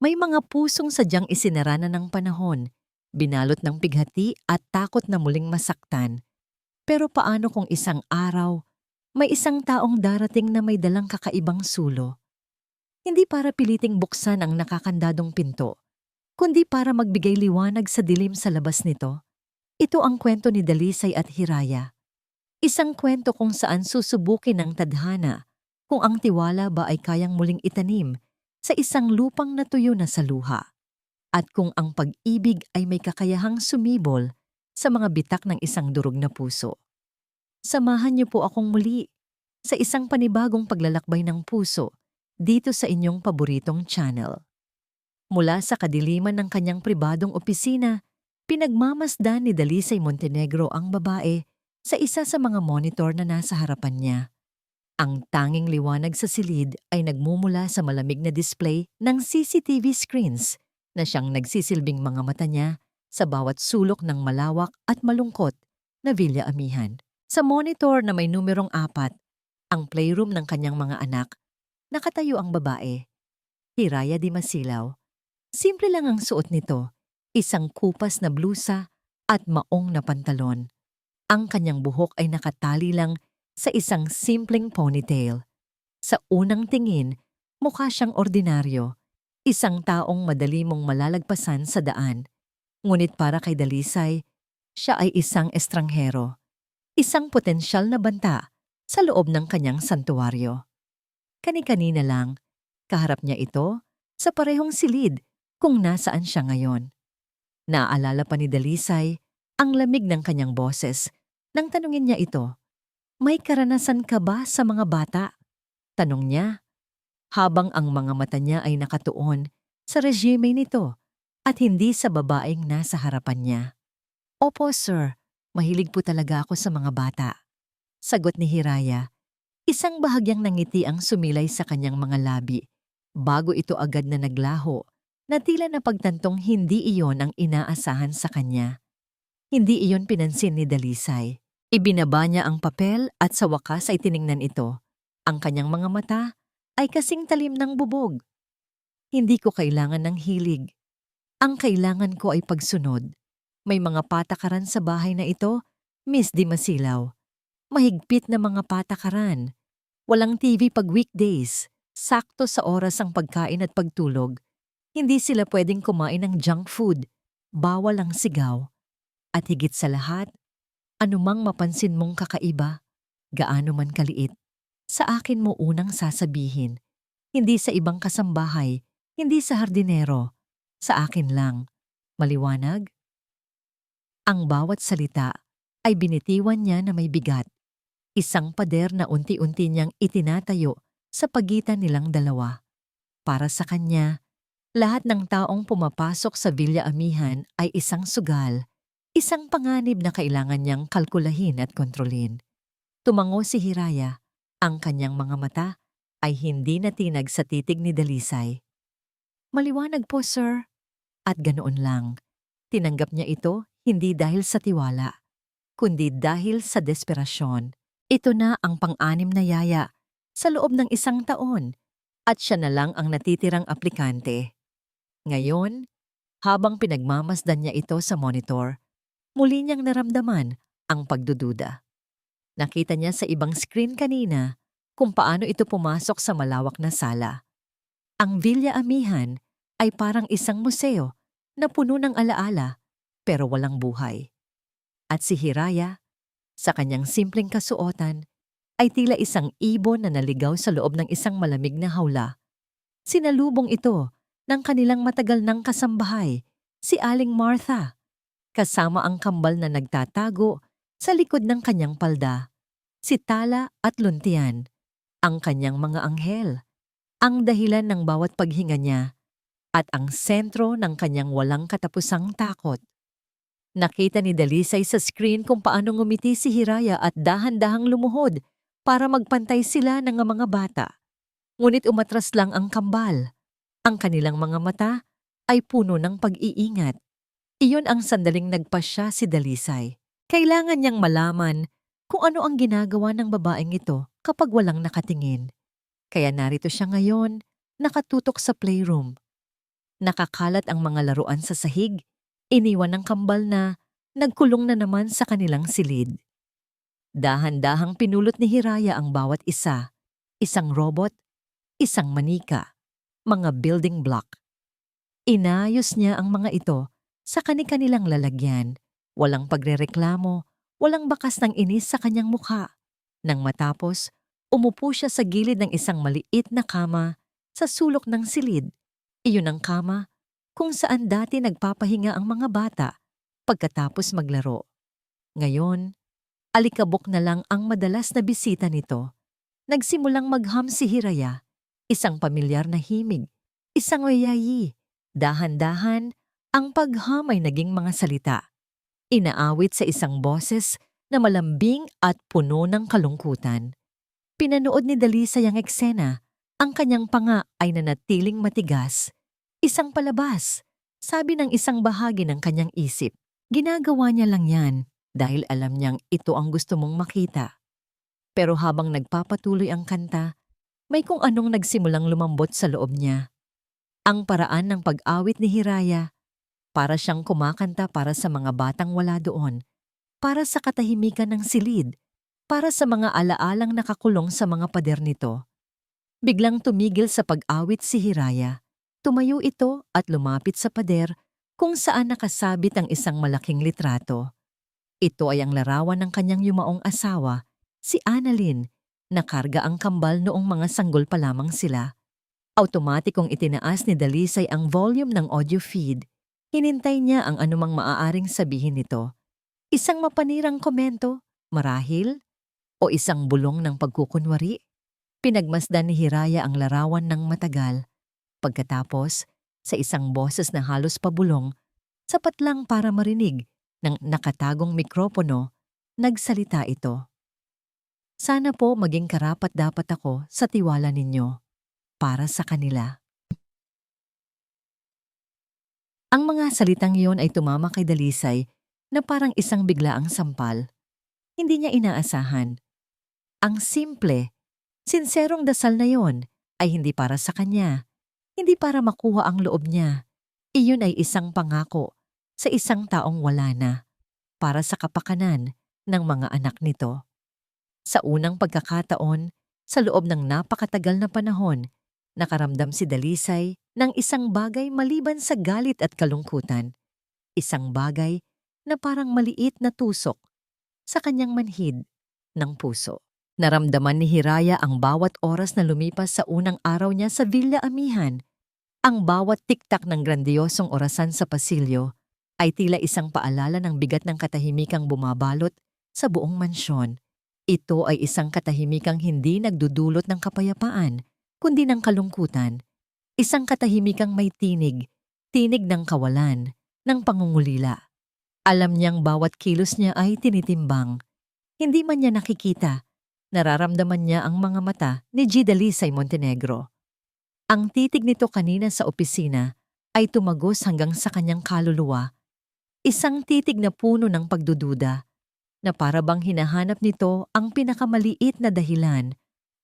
May mga pusong sadyang isinarana ng panahon, binalot ng pighati at takot na muling masaktan. Pero paano kung isang araw, may isang taong darating na may dalang kakaibang sulo? Hindi para piliting buksan ang nakakandadong pinto, kundi para magbigay liwanag sa dilim sa labas nito. Ito ang kwento ni Dalisay at Hiraya. Isang kwento kung saan susubukin ng tadhana kung ang tiwala ba ay kayang muling itanim sa isang lupang natuyo na sa luha at kung ang pag-ibig ay may kakayahang sumibol sa mga bitak ng isang durog na puso. Samahan niyo po akong muli sa isang panibagong paglalakbay ng puso dito sa inyong paboritong channel. Mula sa kadiliman ng kanyang pribadong opisina, pinagmamasdan ni Dalisay Montenegro ang babae sa isa sa mga monitor na nasa harapan niya. Ang tanging liwanag sa silid ay nagmumula sa malamig na display ng CCTV screens na siyang nagsisilbing mga mata niya sa bawat sulok ng malawak at malungkot na Villa Amihan. Sa monitor na may numerong 4, ang playroom ng kanyang mga anak, nakatayo ang babae, Hiraya Di Masilaw. Simple lang ang suot nito, isang kupas na blusa at maong na pantalon. Ang kanyang buhok ay nakatali lang sa isang simpleng ponytail. Sa unang tingin, mukha siyang ordinaryo, isang taong madali mong malalagpasan sa daan. Ngunit para kay Dalisay, siya ay isang estranghero, isang potensyal na banta sa loob ng kanyang santuwaryo. Kani-kanina lang, kaharap niya ito sa parehong silid kung nasaan siya ngayon. Naaalala pa ni Dalisay ang lamig ng kanyang boses nang tanungin niya ito. May karanasan ka ba sa mga bata? Tanong niya, habang ang mga mata niya ay nakatuon sa resume nito at hindi sa babaeng nasa harapan niya. Opo sir, mahilig po talaga ako sa mga bata. Sagot ni Hiraya, isang bahagyang nangiti ang sumilay sa kanyang mga labi bago ito agad na naglaho na tila napagtantong hindi iyon ang inaasahan sa kanya. Hindi iyon pinansin ni Dalisay. Ibinaba niya ang papel at sa wakas ay tiningnan ito. Ang kanyang mga mata ay kasing talim ng bubog. Hindi ko kailangan ng hilig. Ang kailangan ko ay pagsunod. May mga patakaran sa bahay na ito, Miss Di Masilaw. Mahigpit na mga patakaran. Walang TV pag weekdays. Sakto sa oras ang pagkain at pagtulog. Hindi sila pwedeng kumain ng junk food. Bawal ang sigaw. At higit sa lahat, anumang mapansin mong kakaiba, gaano man kaliit, sa akin mo unang sasabihin. Hindi sa ibang kasambahay, hindi sa hardinero, sa akin lang. Maliwanag? Ang bawat salita ay binitiwan niya na may bigat. Isang pader na unti-unti niyang itinatayo sa pagitan nilang dalawa. Para sa kanya, lahat ng taong pumapasok sa Villa Amihan ay isang sugal, isang panganib na kailangan niyang kalkulahin at kontrolin. Tumango si Hiraya, ang kanyang mga mata ay hindi natinag sa titig ni Dalisay. Maliwanag po, sir. At ganoon lang. Tinanggap niya ito hindi dahil sa tiwala, kundi dahil sa desperasyon. Ito na ang pang-anim na yaya sa loob ng 1 taon at siya na lang ang natitirang aplikante. Ngayon, habang pinagmamasdan niya ito sa monitor, muli niyang naramdaman ang pagdududa. Nakita niya sa ibang screen kanina kung paano ito pumasok sa malawak na sala. Ang Villa Amihan ay parang isang museo na puno ng alaala pero walang buhay. At si Hiraya, sa kanyang simpleng kasuotan, ay tila isang ibon na naligaw sa loob ng isang malamig na hawla. Sinalubong ito ng kanilang matagal ng kasambahay, si Aling Martha, kasama ang kambal na nagtatago sa likod ng kanyang palda, si Tala at Luntian, ang kanyang mga anghel, ang dahilan ng bawat paghinga niya, at ang sentro ng kanyang walang katapusang takot. Nakita ni Dalisay sa screen kung paano ngumiti si Hiraya at dahan-dahang lumuhod para magpantay sila ng mga bata. Ngunit umatras lang ang kambal. Ang kanilang mga mata ay puno ng pag-iingat. Iyon ang sandaling nagpasya si Dalisay. Kailangan niyang malaman kung ano ang ginagawa ng babaeng ito kapag walang nakatingin. Kaya narito siya ngayon, nakatutok sa playroom. Nakakalat ang mga laruan sa sahig. Iniwan ng kambal na nagkulong na naman sa kanilang silid. Dahan-dahang pinulot ni Hiraya ang bawat isa. Isang robot, isang manika, mga building block. Inayos niya ang mga ito sa kani-kanilang lalagyan. Walang pagrereklamo, walang bakas ng inis sa kanyang mukha. Nang matapos, umupo siya sa gilid ng isang maliit na kama sa sulok ng silid. Iyon ang kama kung saan dati nagpapahinga ang mga bata pagkatapos maglaro. Ngayon, alikabok na lang ang madalas na bisita nito. Nagsimulang magham si Hiraya, isang pamilyar na himig, isang wayayi. Dahan-dahan, ang pagham ay naging mga salita. Inaawit sa isang boses na malambing at puno ng kalungkutan. Pinanood ni Dalisay ang eksena. Ang kanyang panga ay nanatiling matigas. Isang palabas, sabi ng isang bahagi ng kanyang isip. Ginagawa niya lang yan dahil alam niyang ito ang gusto mong makita. Pero habang nagpapatuloy ang kanta, may kung anong nagsimulang lumambot sa loob niya. Ang paraan ng pag-awit ni Hiraya, para siyang kumakanta para sa mga batang wala doon, para sa katahimikan ng silid, para sa mga alaalang nakakulong sa mga pader nito. Biglang tumigil sa pag-awit si Hiraya. Tumayo ito at lumapit sa pader kung saan nakasabit ang isang malaking litrato. Ito ay ang larawan ng kanyang yumaong asawa, si Annalyn, na karga ang kambal noong mga sanggol pa lamang sila. Automatikong itinaas ni Dalisay ang volume ng audio feed. Hinintay niya ang anumang maaaring sabihin nito. Isang mapanirang komento, marahil, o isang bulong ng pagkukunwari. Pinagmasdan ni Hiraya ang larawan ng matagal. Pagkatapos, sa isang boses na halos pabulong, sapat lang para marinig ng nakatagong mikropono, nagsalita ito. Sana po maging karapat-dapat ako sa tiwala ninyo. Para sa kanila. Ang mga salitang iyon ay tumama kay Dalisay na parang isang biglaang sampal. Hindi niya inaasahan. Ang simple, sinserong dasal na iyon ay hindi para sa kanya, hindi para makuha ang loob niya. Iyon ay isang pangako sa isang taong wala na, para sa kapakanan ng mga anak nito. Sa unang pagkakataon, sa loob ng napakatagal na panahon, nakaramdam si Dalisay ng isang bagay maliban sa galit at kalungkutan. Isang bagay na parang maliit na tusok sa kanyang manhid ng puso. Naramdaman ni Hiraya ang bawat oras na lumipas sa unang araw niya sa Villa Amihan. Ang bawat tiktak ng grandiyosong orasan sa pasilyo ay tila isang paalala ng bigat ng katahimikang bumabalot sa buong mansyon. Ito ay isang katahimikang hindi nagdudulot ng kapayapaan, kundi ng kalungkutan. Isang katahimikang may tinig ng kawalan, ng pangungulila. Alam niyang bawat kilos niya ay tinitimbang. Hindi man niya nakikita, nararamdaman niya ang mga mata ni G. Dalisay Montenegro. Ang titig nito kanina sa opisina ay tumagos hanggang sa kanyang kaluluwa. Isang titig na puno ng pagdududa, na para bang hinahanap nito ang pinakamaliit na dahilan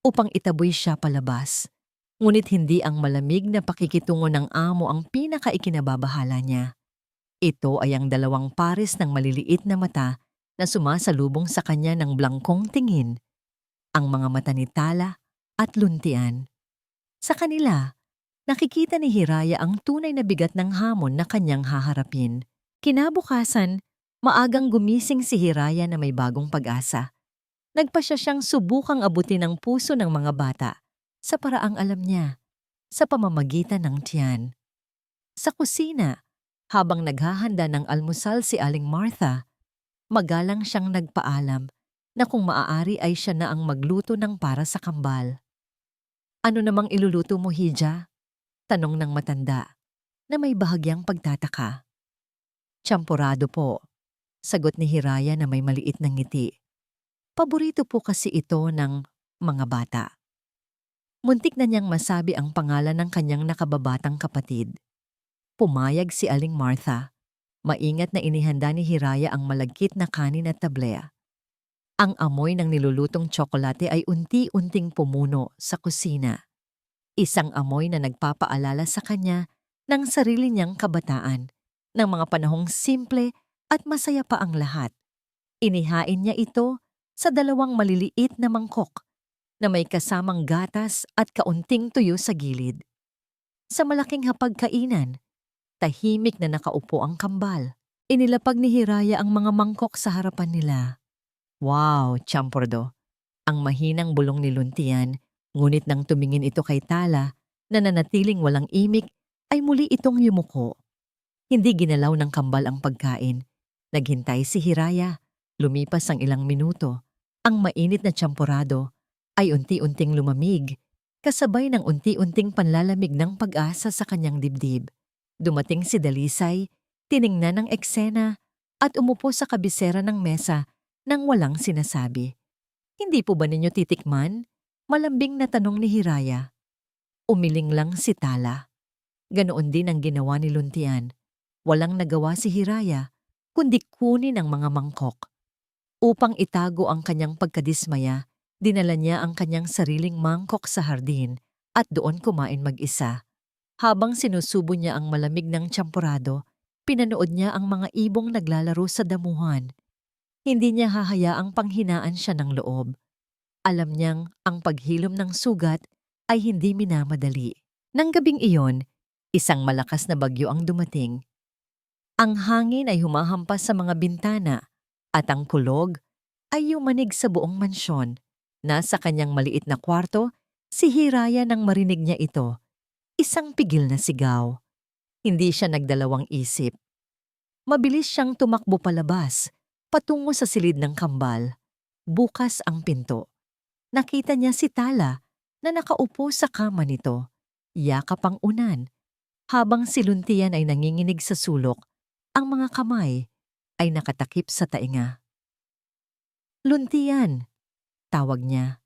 upang itaboy siya palabas. Ngunit hindi ang malamig na pakikitungo ng amo ang pinakaikinababahala niya. Ito ay ang dalawang pares ng maliliit na mata na sumasalubong sa kanya ng blangkong tingin. Ang mga mata ni Tala at Luntian. Sa kanila, nakikita ni Hiraya ang tunay na bigat ng hamon na kanyang haharapin. Kinabukasan, maagang gumising si Hiraya na may bagong pag-asa. Nagpasya siyang subukang abutin ang puso ng mga bata sa paraang alam niya, sa pamamagitan ng tiyan. Sa kusina, habang naghahanda ng almusal si Aling Martha, magalang siyang nagpaalam na kung maaari ay siya na ang magluto ng para sa kambal. Ano namang iluluto mo, Hija? Tanong ng matanda, na may bahagyang pagtataka. Tsampurado po, sagot ni Hiraya na may maliit na ngiti. Paborito po kasi ito ng mga bata. Muntik na niyang masabi ang pangalan ng kanyang nakababatang kapatid. Pumayag si Aling Martha. Maingat na inihanda ni Hiraya ang malagkit na kanin at tablea. Ang amoy ng nilulutong tsokolate ay unti-unting pumuno sa kusina. Isang amoy na nagpapaalala sa kanya ng sarili niyang kabataan, ng mga panahong simple at masaya pa ang lahat. Inihain niya ito sa 2 maliliit na mangkok na may kasamang gatas at kaunting tuyo sa gilid. Sa malaking hapagkainan, tahimik na nakaupo ang kambal. Inilapag ni Hiraya ang mga mangkok sa harapan nila. Wow, Champordo! Ang mahinang bulong ni Luntian, ngunit nang tumingin ito kay Tala na nanatiling walang imik, ay muli itong yumuko. Hindi ginalaw ng kambal ang pagkain. Naghintay si Hiraya. Lumipas ang ilang minuto. Ang mainit na champorado ay unti-unting lumamig, kasabay ng unti-unting panlalamig ng pag-asa sa kanyang dibdib. Dumating si Dalisay, tiningnan ang eksena at umupo sa kabisera ng mesa nang walang sinasabi. Hindi po ba ninyo titikman? Malambing na tanong ni Hiraya. Umiling lang si Tala. Ganoon din ang ginawa ni Luntian. Walang nagawa si Hiraya, kundi kunin ang mga mangkok. Upang itago ang kanyang pagkadismaya, dinala niya ang kanyang sariling mangkok sa hardin at doon kumain mag-isa. Habang sinusubo niya ang malamig ng champorado, pinanood niya ang mga ibong naglalaro sa damuhan. Hindi niya hahayaang panghinaan siya ng loob. Alam niyang ang paghilom ng sugat ay hindi minamadali. Nang gabing iyon, isang malakas na bagyo ang dumating. Ang hangin ay humahampas sa mga bintana at ang kulog ay yumanig sa buong mansyon. Nasa kanyang maliit na kwarto, si Hiraya nang marinig niya ito. Isang pigil na sigaw. Hindi siya nagdalawang isip. Mabilis siyang tumakbo palabas, patungo sa silid ng kambal. Bukas ang pinto. Nakita niya si Tala na nakaupo sa kama nito. Yakap ang unan. Habang si Luntian ay nanginginig sa sulok, ang mga kamay ay nakatakip sa tainga. Luntian, tawag niya.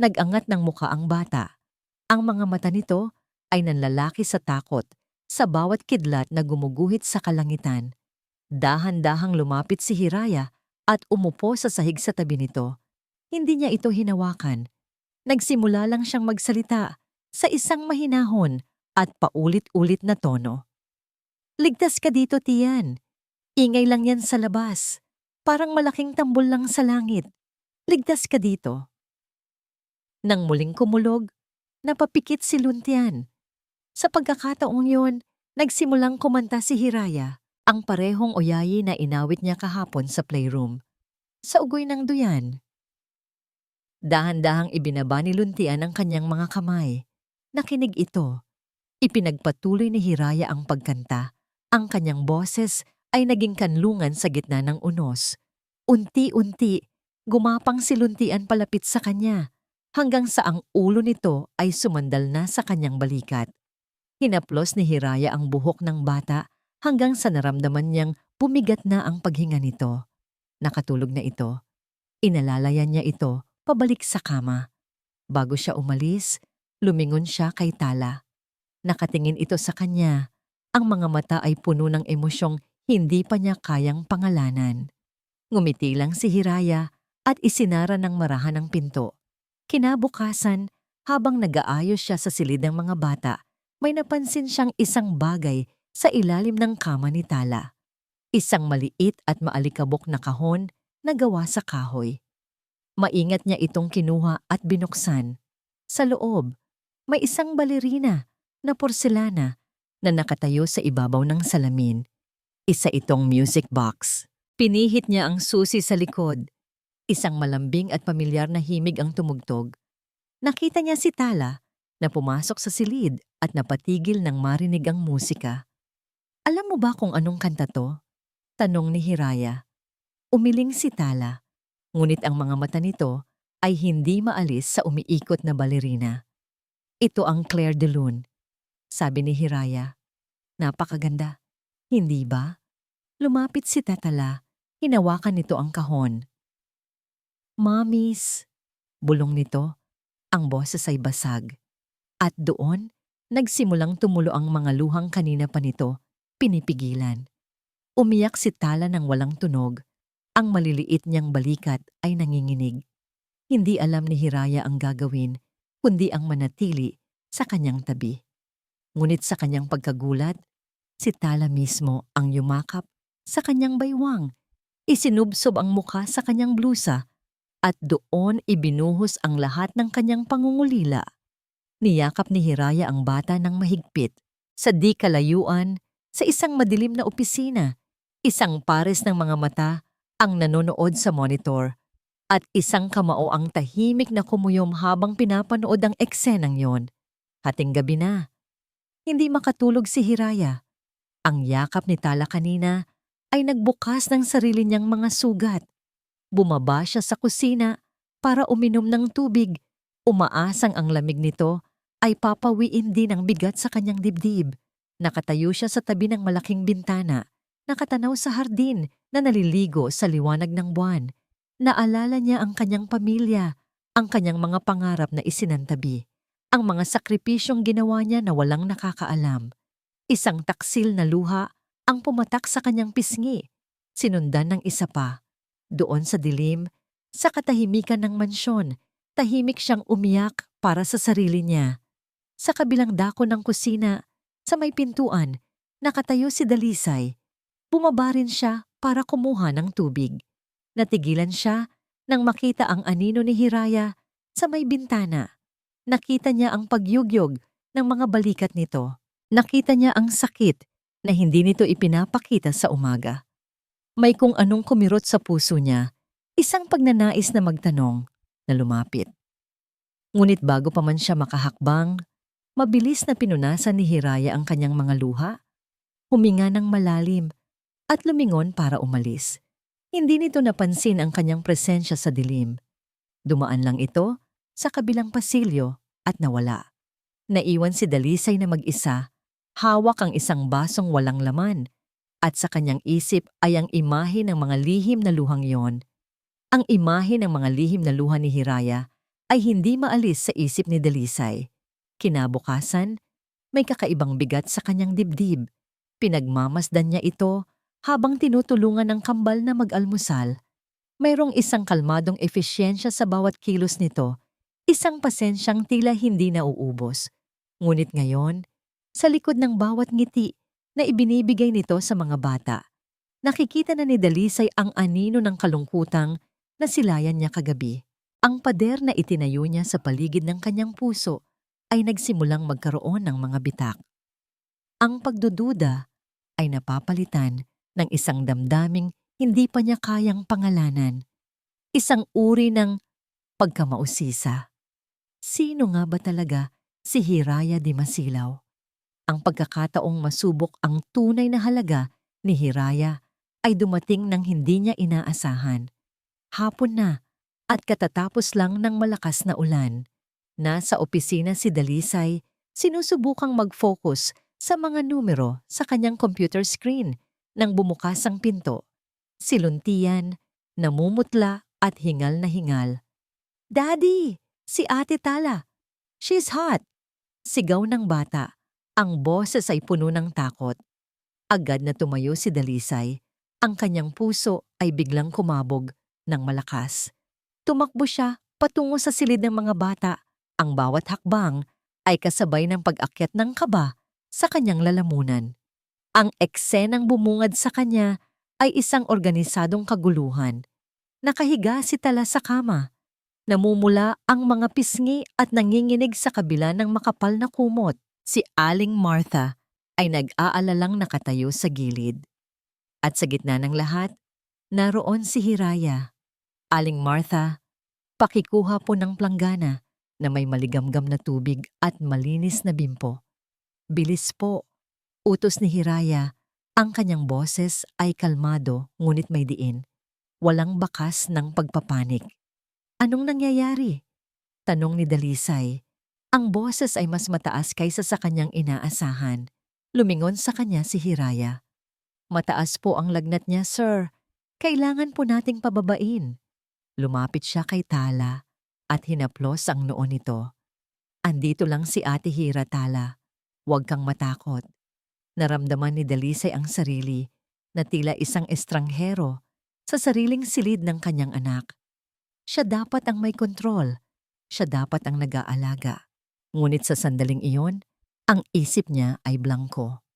Nag-angat ng muka ang bata. Ang mga mata nito ay nanlalaki sa takot sa bawat kidlat na gumuguhit sa kalangitan. Dahan-dahang lumapit si Hiraya at umupo sa sahig sa tabi nito. Hindi niya ito hinawakan. Nagsimula lang siyang magsalita sa isang mahinahon at paulit-ulit na tono. Ligtas ka dito, Tiyan. Ingay lang yan sa labas. Parang malaking tambol lang sa langit. Ligtas ka dito. Nang muling kumulog, napapikit si Luntian. Sa pagkakataong yon, nagsimulang kumanta si Hiraya, ang parehong oyayi na inawit niya kahapon sa playroom. Sa ugoy ng duyan. Dahan-dahang ibinaba ni Luntian ang kanyang mga kamay. Nakinig ito. Ipinagpatuloy ni Hiraya ang pagkanta. Ang kanyang boses ay naging kanlungan sa gitna ng unos. Unti-unti, gumapang si Luntian palapit sa kanya, hanggang sa ang ulo nito ay sumandal na sa kanyang balikat. Hinaplos ni Hiraya ang buhok ng bata hanggang sa naramdaman niyang bumigat na ang paghinga nito. Nakatulog na ito. Inalalayan niya ito pabalik sa kama. Bago siya umalis, lumingon siya kay Tala. Nakatingin ito sa kanya. Ang mga mata ay puno ng emosyong hindi pa niya kayang pangalanan. Ngumiti lang si Hiraya at isinara ng marahan ang pinto. Kinabukasan, habang nag-aayos siya sa silid ng mga bata, may napansin siyang isang bagay sa ilalim ng kama ni Tala. Isang maliit at maalikabok na kahon na gawa sa kahoy. Maingat niya itong kinuha at binuksan. Sa loob, may isang balerina na porselana na nakatayo sa ibabaw ng salamin. Isa itong music box. Pinihit niya ang susi sa likod. Isang malambing at pamilyar na himig ang tumugtog. Nakita niya si Tala na pumasok sa silid at napatigil nang marinig ang musika. Alam mo ba kung anong kanta to? Tanong ni Hiraya. Umiling si Tala, ngunit ang mga mata nito ay hindi maalis sa umiikot na balerina. Ito ang Clair de Lune, sabi ni Hiraya. Napakaganda, hindi ba? Lumapit si Tala, hinawakan nito ang kahon. Mommies, bulong nito, ang boses ay basag. At doon, nagsimulang tumulo ang mga luhang kanina pa nito, pinipigilan. Umiyak si Tala ng walang tunog. Ang maliliit niyang balikat ay nanginginig. Hindi alam ni Hiraya ang gagawin, kundi ang manatili sa kanyang tabi. Ngunit sa kanyang pagkagulat, si Tala mismo ang yumakap sa kanyang baywang. Isinubsob ang mukha sa kanyang blusa at doon ibinuhos ang lahat ng kanyang pangungulila. Niyakap ni Hiraya ang bata ng mahigpit. Sa di kalayuan, sa isang madilim na opisina, isang pares ng mga mata ang nanonood sa monitor at isang kamao ang tahimik na kumuyom habang pinapanood ang eksenang yon. Hating gabi na. Hindi makatulog si Hiraya. Ang yakap ni Tala kanina ay nagbukas ng sarili niyang mga sugat. Bumaba siya sa kusina para uminom ng tubig. Umaasang ang lamig nito ay papawiin din ang bigat sa kanyang dibdib. Nakatayo siya sa tabi ng malaking bintana, nakatanaw sa hardin na naliligo sa liwanag ng buwan. Naalala niya ang kanyang pamilya, ang kanyang mga pangarap na isinantabi, ang mga sakripisyong ginawa niya na walang nakakaalam. Isang taksil na luha ang pumatak sa kanyang pisngi, sinundan ng isa pa. Doon sa dilim, sa katahimikan ng mansyon, tahimik siyang umiyak para sa sarili niya. Sa kabilang dako ng kusina, sa may pintuan, nakatayo si Dalisay. Bumaba rin siya para kumuha ng tubig. Natigilan siya nang makita ang anino ni Hiraya sa may bintana. Nakita niya ang pagyugyog ng mga balikat nito. Nakita niya ang sakit na hindi nito ipinapakita sa umaga. May kung anong kumirot sa puso niya, isang pagnanais na magtanong na lumapit. Ngunit bago pa man siya makahakbang, mabilis na pinunasan ni Hiraya ang kanyang mga luha, huminga ng malalim at lumingon para umalis. Hindi nito napansin ang kanyang presensya sa dilim. Dumaan lang ito sa kabilang pasilyo at nawala. Naiwan si Dalisay na mag-isa, hawak ang isang basong walang laman, at sa kanyang isip ay ang imahe ng mga lihim na luhang yon. Ang imahe ng mga lihim na luha ni Hiraya ay hindi maalis sa isip ni Dalisay. Kinabukasan, may kakaibang bigat sa kanyang dibdib. Pinagmamasdan niya ito habang tinutulungan ng kambal na mag-almusal. Mayroong isang kalmadong efisyensya sa bawat kilos nito, isang pasensyang tila hindi nauubos. Ngunit ngayon, sa likod ng bawat ngiti na ibinibigay nito sa mga bata, nakikita na ni Dalisay ang anino ng kalungkutang na silayan niya kagabi. Ang pader na itinayo niya sa paligid ng kanyang puso ay nagsimulang magkaroon ng mga bitak. Ang pagdududa ay napapalitan ng isang damdaming hindi pa niya kayang pangalanan. Isang uri ng pagkamausisa. Sino nga ba talaga si Hiraya di Masilaw? Ang pagkakataong masubok ang tunay na halaga ni Hiraya ay dumating nang hindi niya inaasahan. Hapon na at katatapos lang ng malakas na ulan. Nasa opisina si Dalisay, sinusubukang mag-focus sa mga numero sa kanyang computer screen nang bumukas ang pinto. Siluntian, namumutla at hingal na hingal. "Daddy! Si Ate Tala! She's hot!" Sigaw ng bata. Ang boses ay puno ng takot. Agad na tumayo si Dalisay. Ang kanyang puso ay biglang kumabog ng malakas. Tumakbo siya patungo sa silid ng mga bata. Ang bawat hakbang ay kasabay ng pag-akyat ng kaba sa kanyang lalamunan. Ang eksenang bumungad sa kanya ay isang organisadong kaguluhan. Nakahiga si Tala sa kama. Namumula ang mga pisngi at nanginginig sa kabila ng makapal na kumot. Si Aling Martha ay nag-aalalang nakatayo sa gilid. At sa gitna ng lahat, naroon si Hiraya. "Aling Martha, pakikuha po ng planggana na may maligamgam na tubig at malinis na bimpo." "Bilis po," utos ni Hiraya. Ang kanyang boses ay kalmado ngunit may diin. Walang bakas ng pagpapanik. "Anong nangyayari?" tanong ni Dalisay. Ang boses ay mas mataas kaysa sa kanyang inaasahan. Lumingon sa kanya si Hiraya. "Mataas po ang lagnat niya, sir. Kailangan po nating pababain." Lumapit siya kay Tala at hinaplos ang noo nito. "Andito lang si Ate Hira, Tala. Huwag kang matakot." Naramdaman ni Dalisay ang sarili na tila isang estranghero sa sariling silid ng kanyang anak. Siya dapat ang may kontrol. Siya dapat ang nag-aalaga. Ngunit sa sandaling iyon, Ang isip niya ay blangko.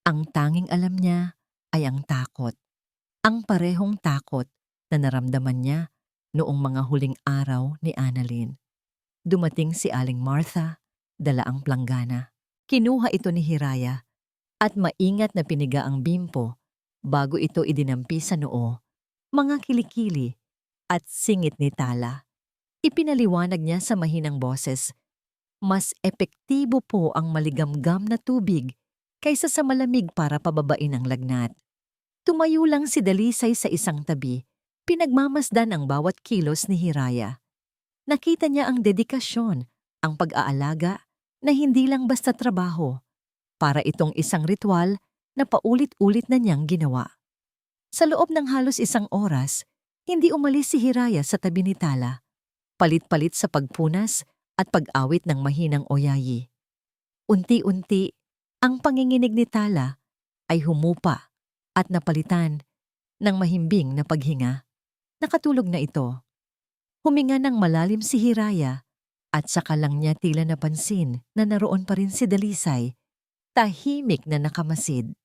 Ang tanging alam niya ay ang takot. Ang parehong takot na naramdaman niya noong mga huling araw ni Annalyn. Dumating si Aling Martha, dala ang planggana. Kinuha ito ni Hiraya at maingat na piniga ang bimpo bago ito idinampi sa noo, mga kilikili at singit ni Tala. Ipinaliwanag niya sa mahinang boses, mas epektibo po ang maligamgam na tubig kaysa sa malamig para pababain ang lagnat. Tumayo lang si Dalisay sa isang tabi, pinagmamasdan ang bawat kilos ni Hiraya. Nakita niya ang dedikasyon, ang pag-aalaga na hindi lang basta trabaho, para itong isang ritual na paulit-ulit na niyang ginawa. Sa loob ng halos isang oras, hindi umalis si Hiraya sa tabi ni Tala, palit-palit sa pagpunas at pag-awit ng mahinang oyayi. Unti-unti, ang panginginig ni Tala ay humupa at napalitan ng mahimbing na paghinga. Nakatulog na ito. Huminga ng malalim si Hiraya at saka lang niya tila napansin na naroon pa rin si Dalisay, tahimik na nakamasid.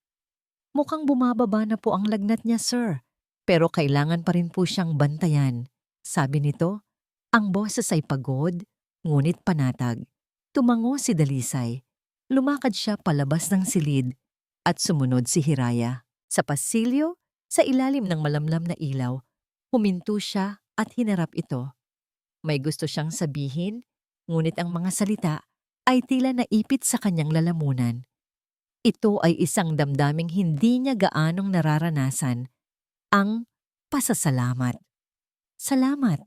Mukhang bumababa na po ang lagnat niya, sir, pero kailangan pa rin po siyang bantayan. Sabi nito, ang boses ay pagod, ngunit panatag. Tumango si Dalisay. Lumakad siya palabas ng silid at sumunod si Hiraya. Sa pasilyo, sa ilalim ng malamlam na ilaw, huminto siya at hinarap ito. May gusto siyang sabihin, ngunit ang mga salita ay tila naipit sa kanyang lalamunan. Ito ay isang damdaming hindi niya gaanong nararanasan, ang pasasalamat. Salamat.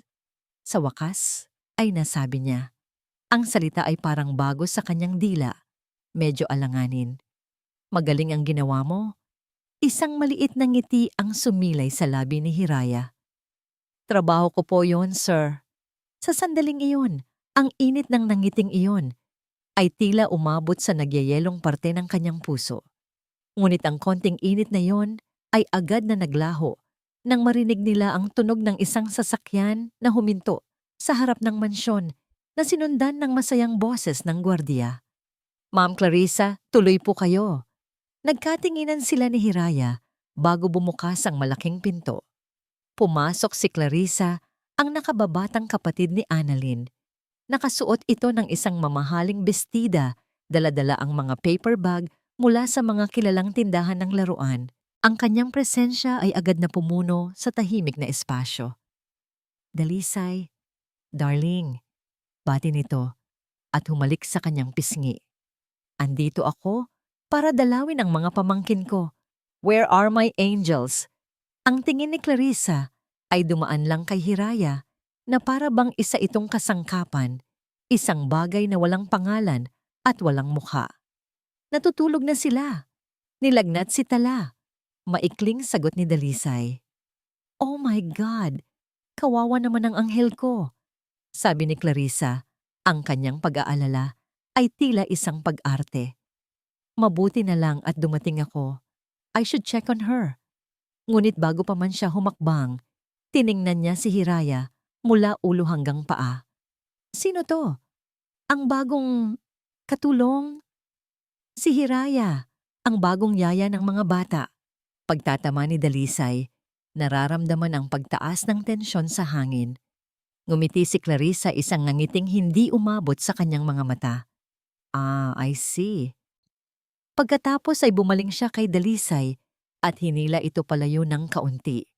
Sa wakas, ay nasabi niya. Ang salita ay parang bago sa kanyang dila, medyo alanganin. Magaling ang ginawa mo. Isang maliit na ngiti ang sumilay sa labi ni Hiraya. Trabaho ko po yon, sir. Sa sandaling iyon, ang init ng nangiting iyon ay tila umabot sa nagyayelong parte ng kanyang puso. Ngunit ang konting init na iyon ay agad na naglaho nang marinig nila ang tunog ng isang sasakyan na huminto sa harap ng mansyon na sinundan ng masayang boses ng gwardiya. Ma'am Clarissa, tuloy po kayo. Nagkatinginan sila ni Hiraya bago bumukas ang malaking pinto. Pumasok si Clarissa, ang nakababatang kapatid ni Annalyn. Nakasuot ito ng isang mamahaling bestida, dala-dala ang mga paper bag mula sa mga kilalang tindahan ng laruan. Ang kanyang presensya ay agad na pumuno sa tahimik na espasyo. Dalisay, darling, bati nito at humalik sa kanyang pisngi. Andito ako para dalawin ang mga pamangkin ko. Where are my angels? Ang tingin ni Clarissa ay dumaan lang kay Hiraya na para bang isa itong kasangkapan, isang bagay na walang pangalan at walang mukha. Natutulog na sila. Nilagnat si Tala. Maikling sagot ni Dalisay. Oh my God! Kawawa naman ang anghel ko. Sabi ni Clarissa, ang kanyang pag-aalala ay tila isang pag-arte. Mabuti na lang at dumating ako. I should check on her. Ngunit bago pa man siya humakbang, tiningnan niya si Hiraya mula ulo hanggang paa. Sino to? Ang bagong katulong? Si Hiraya, ang bagong yaya ng mga bata. Pagtatama ni Dalisay, nararamdaman ang pagtaas ng tensyon sa hangin. Ngumiti si Clarissa, isang ngangiting hindi umabot sa kanyang mga mata. Ah, I see. Pagkatapos ay bumaling siya kay Dalisay at hinila ito palayo ng kaunti.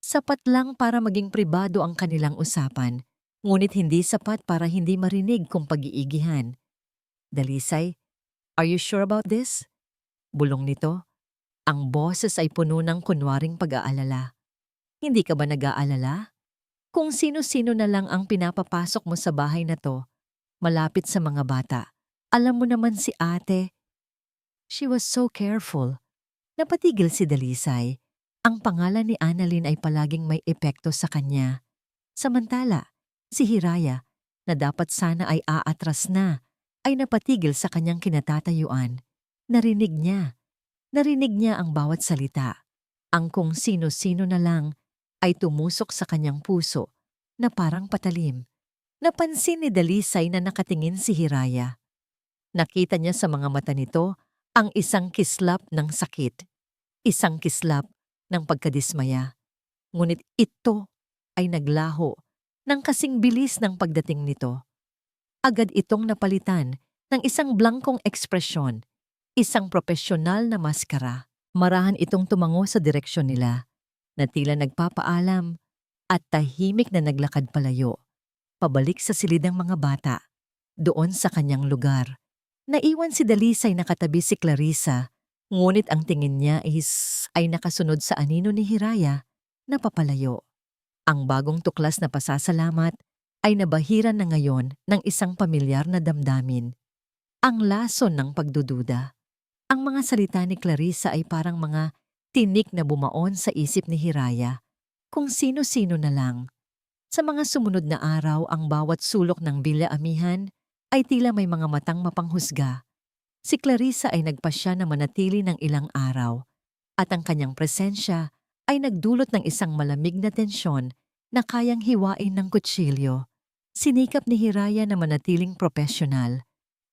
Sapat lang para maging pribado ang kanilang usapan, ngunit hindi sapat para hindi marinig kung pag-iigihan. Dalisay, are you sure about this? Bulong nito. Ang boses ay puno ng kunwaring pag-aalala. Hindi ka ba nag-aalala? Kung sino-sino na lang ang pinapapasok mo sa bahay na to, malapit sa mga bata. Alam mo naman si ate. She was so careful. Napatigil si Dalisay. Ang pangalan ni Annalyn ay palaging may epekto sa kanya. Samantala, si Hiraya, na dapat sana ay aatras na, ay napatigil sa kanyang kinatatayuan. Narinig niya ang bawat salita. Ang kung sino-sino na lang ay tumusok sa kanyang puso na parang patalim. Napansin ni Dalisay na nakatingin si Hiraya. Nakita niya sa mga mata nito ang isang kislap ng sakit, isang kislap ng pagkadismaya. Ngunit ito ay naglaho ng kasing bilis ng pagdating nito. Agad itong napalitan ng isang blankong ekspresyon, isang propesyonal na maskara. Marahan itong tumango sa direksyon nila, na tila nagpapaalam at tahimik na naglakad palayo, pabalik sa silid ng mga bata, doon sa kanyang lugar. Naiwan si Dalisay na katabi si Clarissa, ngunit ang tingin niya ay nakasunod sa anino ni Hiraya na papalayo. Ang bagong tuklas na pasasalamat ay nabahiran na ngayon ng isang pamilyar na damdamin. Ang lason ng pagdududa. Ang mga salita ni Clarissa ay parang mga tinik na bumaon sa isip ni Hiraya, kung sino-sino na lang. Sa mga sumunod na araw, ang bawat sulok ng Villa Amihan ay tila may mga matang mapanghusga. Si Clarissa ay nagpasya na manatili ng ilang araw, at ang kanyang presensya ay nagdulot ng isang malamig na tensyon na kayang hiwain ng kutsilyo. Sinikap ni Hiraya na manatiling propesyonal.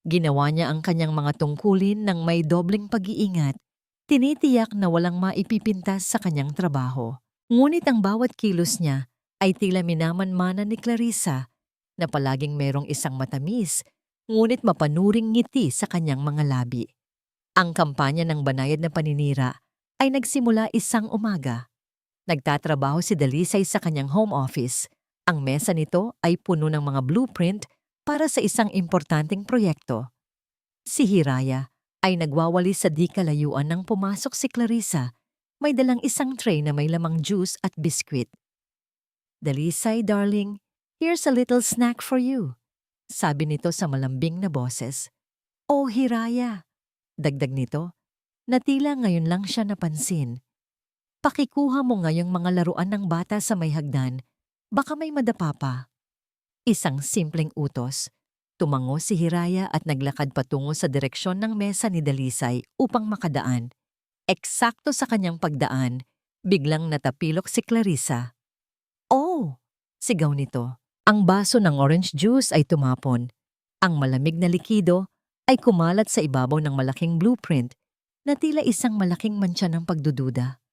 Ginawa niya ang kanyang mga tungkulin ng may dobleng pag-iingat, tinitiyak na walang maipipintas sa kanyang trabaho. Ngunit ang bawat kilos niya ay tila minamanmanan ni Clarissa, na palaging merong isang matamis, ngunit mapanuring ngiti sa kanyang mga labi. Ang kampanya ng banayad na paninira ay nagsimula isang umaga. Nagtatrabaho si Dalisay sa kanyang home office. Ang mesa nito ay puno ng mga blueprint para sa isang importanteng proyekto. Si Hiraya ay nagwawali sa di kalayuan nang pumasok si Clarissa. May dalang isang tray na may lamang juice at biskwit. "Dalisay, darling, here's a little snack for you," sabi nito sa malambing na boses. "Oh, Hiraya," dagdag nito, na tila ngayon lang siya napansin. "Pakikuha mo ngayong mga laruan ng bata sa may hagdan, baka may madapa pa." Isang simpleng utos. Tumango si Hiraya at naglakad patungo sa direksyon ng mesa ni Dalisay upang makadaan. Eksakto sa kanyang pagdaan, biglang natapilok si Clarissa. "Oh!" sigaw nito. Ang baso ng orange juice ay tumapon. Ang malamig na likido ay kumalat sa ibabaw ng malaking blueprint na tila isang malaking mantsa ng pagdududa.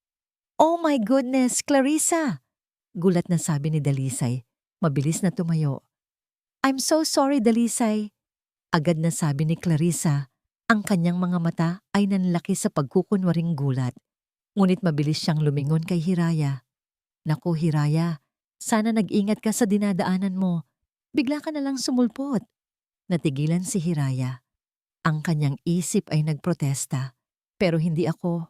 "Oh my goodness, Clarissa!" Gulat na sabi ni Dalisay. Mabilis na tumayo. "I'm so sorry, Dalisay." Agad na sabi ni Clarissa. Ang kanyang mga mata ay nanlaki sa pagkukunwaring gulat. Ngunit mabilis siyang lumingon kay Hiraya. "Naku, Hiraya, sana nag-ingat ka sa dinadaanan mo. Bigla ka na lang sumulpot." Natigilan si Hiraya. Ang kanyang isip ay nagprotesta. "Pero hindi ako.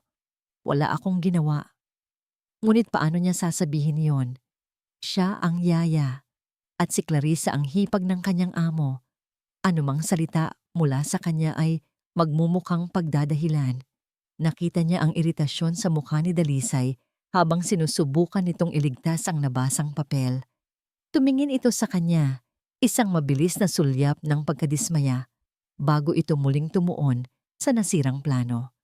Wala akong ginawa." Ngunit paano niya sasabihin yon? Siya ang yaya, at si Clarissa ang hipag ng kanyang amo. Anumang salita mula sa kanya ay magmumukhang pagdadahilan. Nakita niya ang iritasyon sa mukha ni Dalisay habang sinusubukan nitong iligtas ang nabasang papel. Tumingin ito sa kanya, isang mabilis na sulyap ng pagkadismaya, bago ito muling tumuon sa nasirang plano.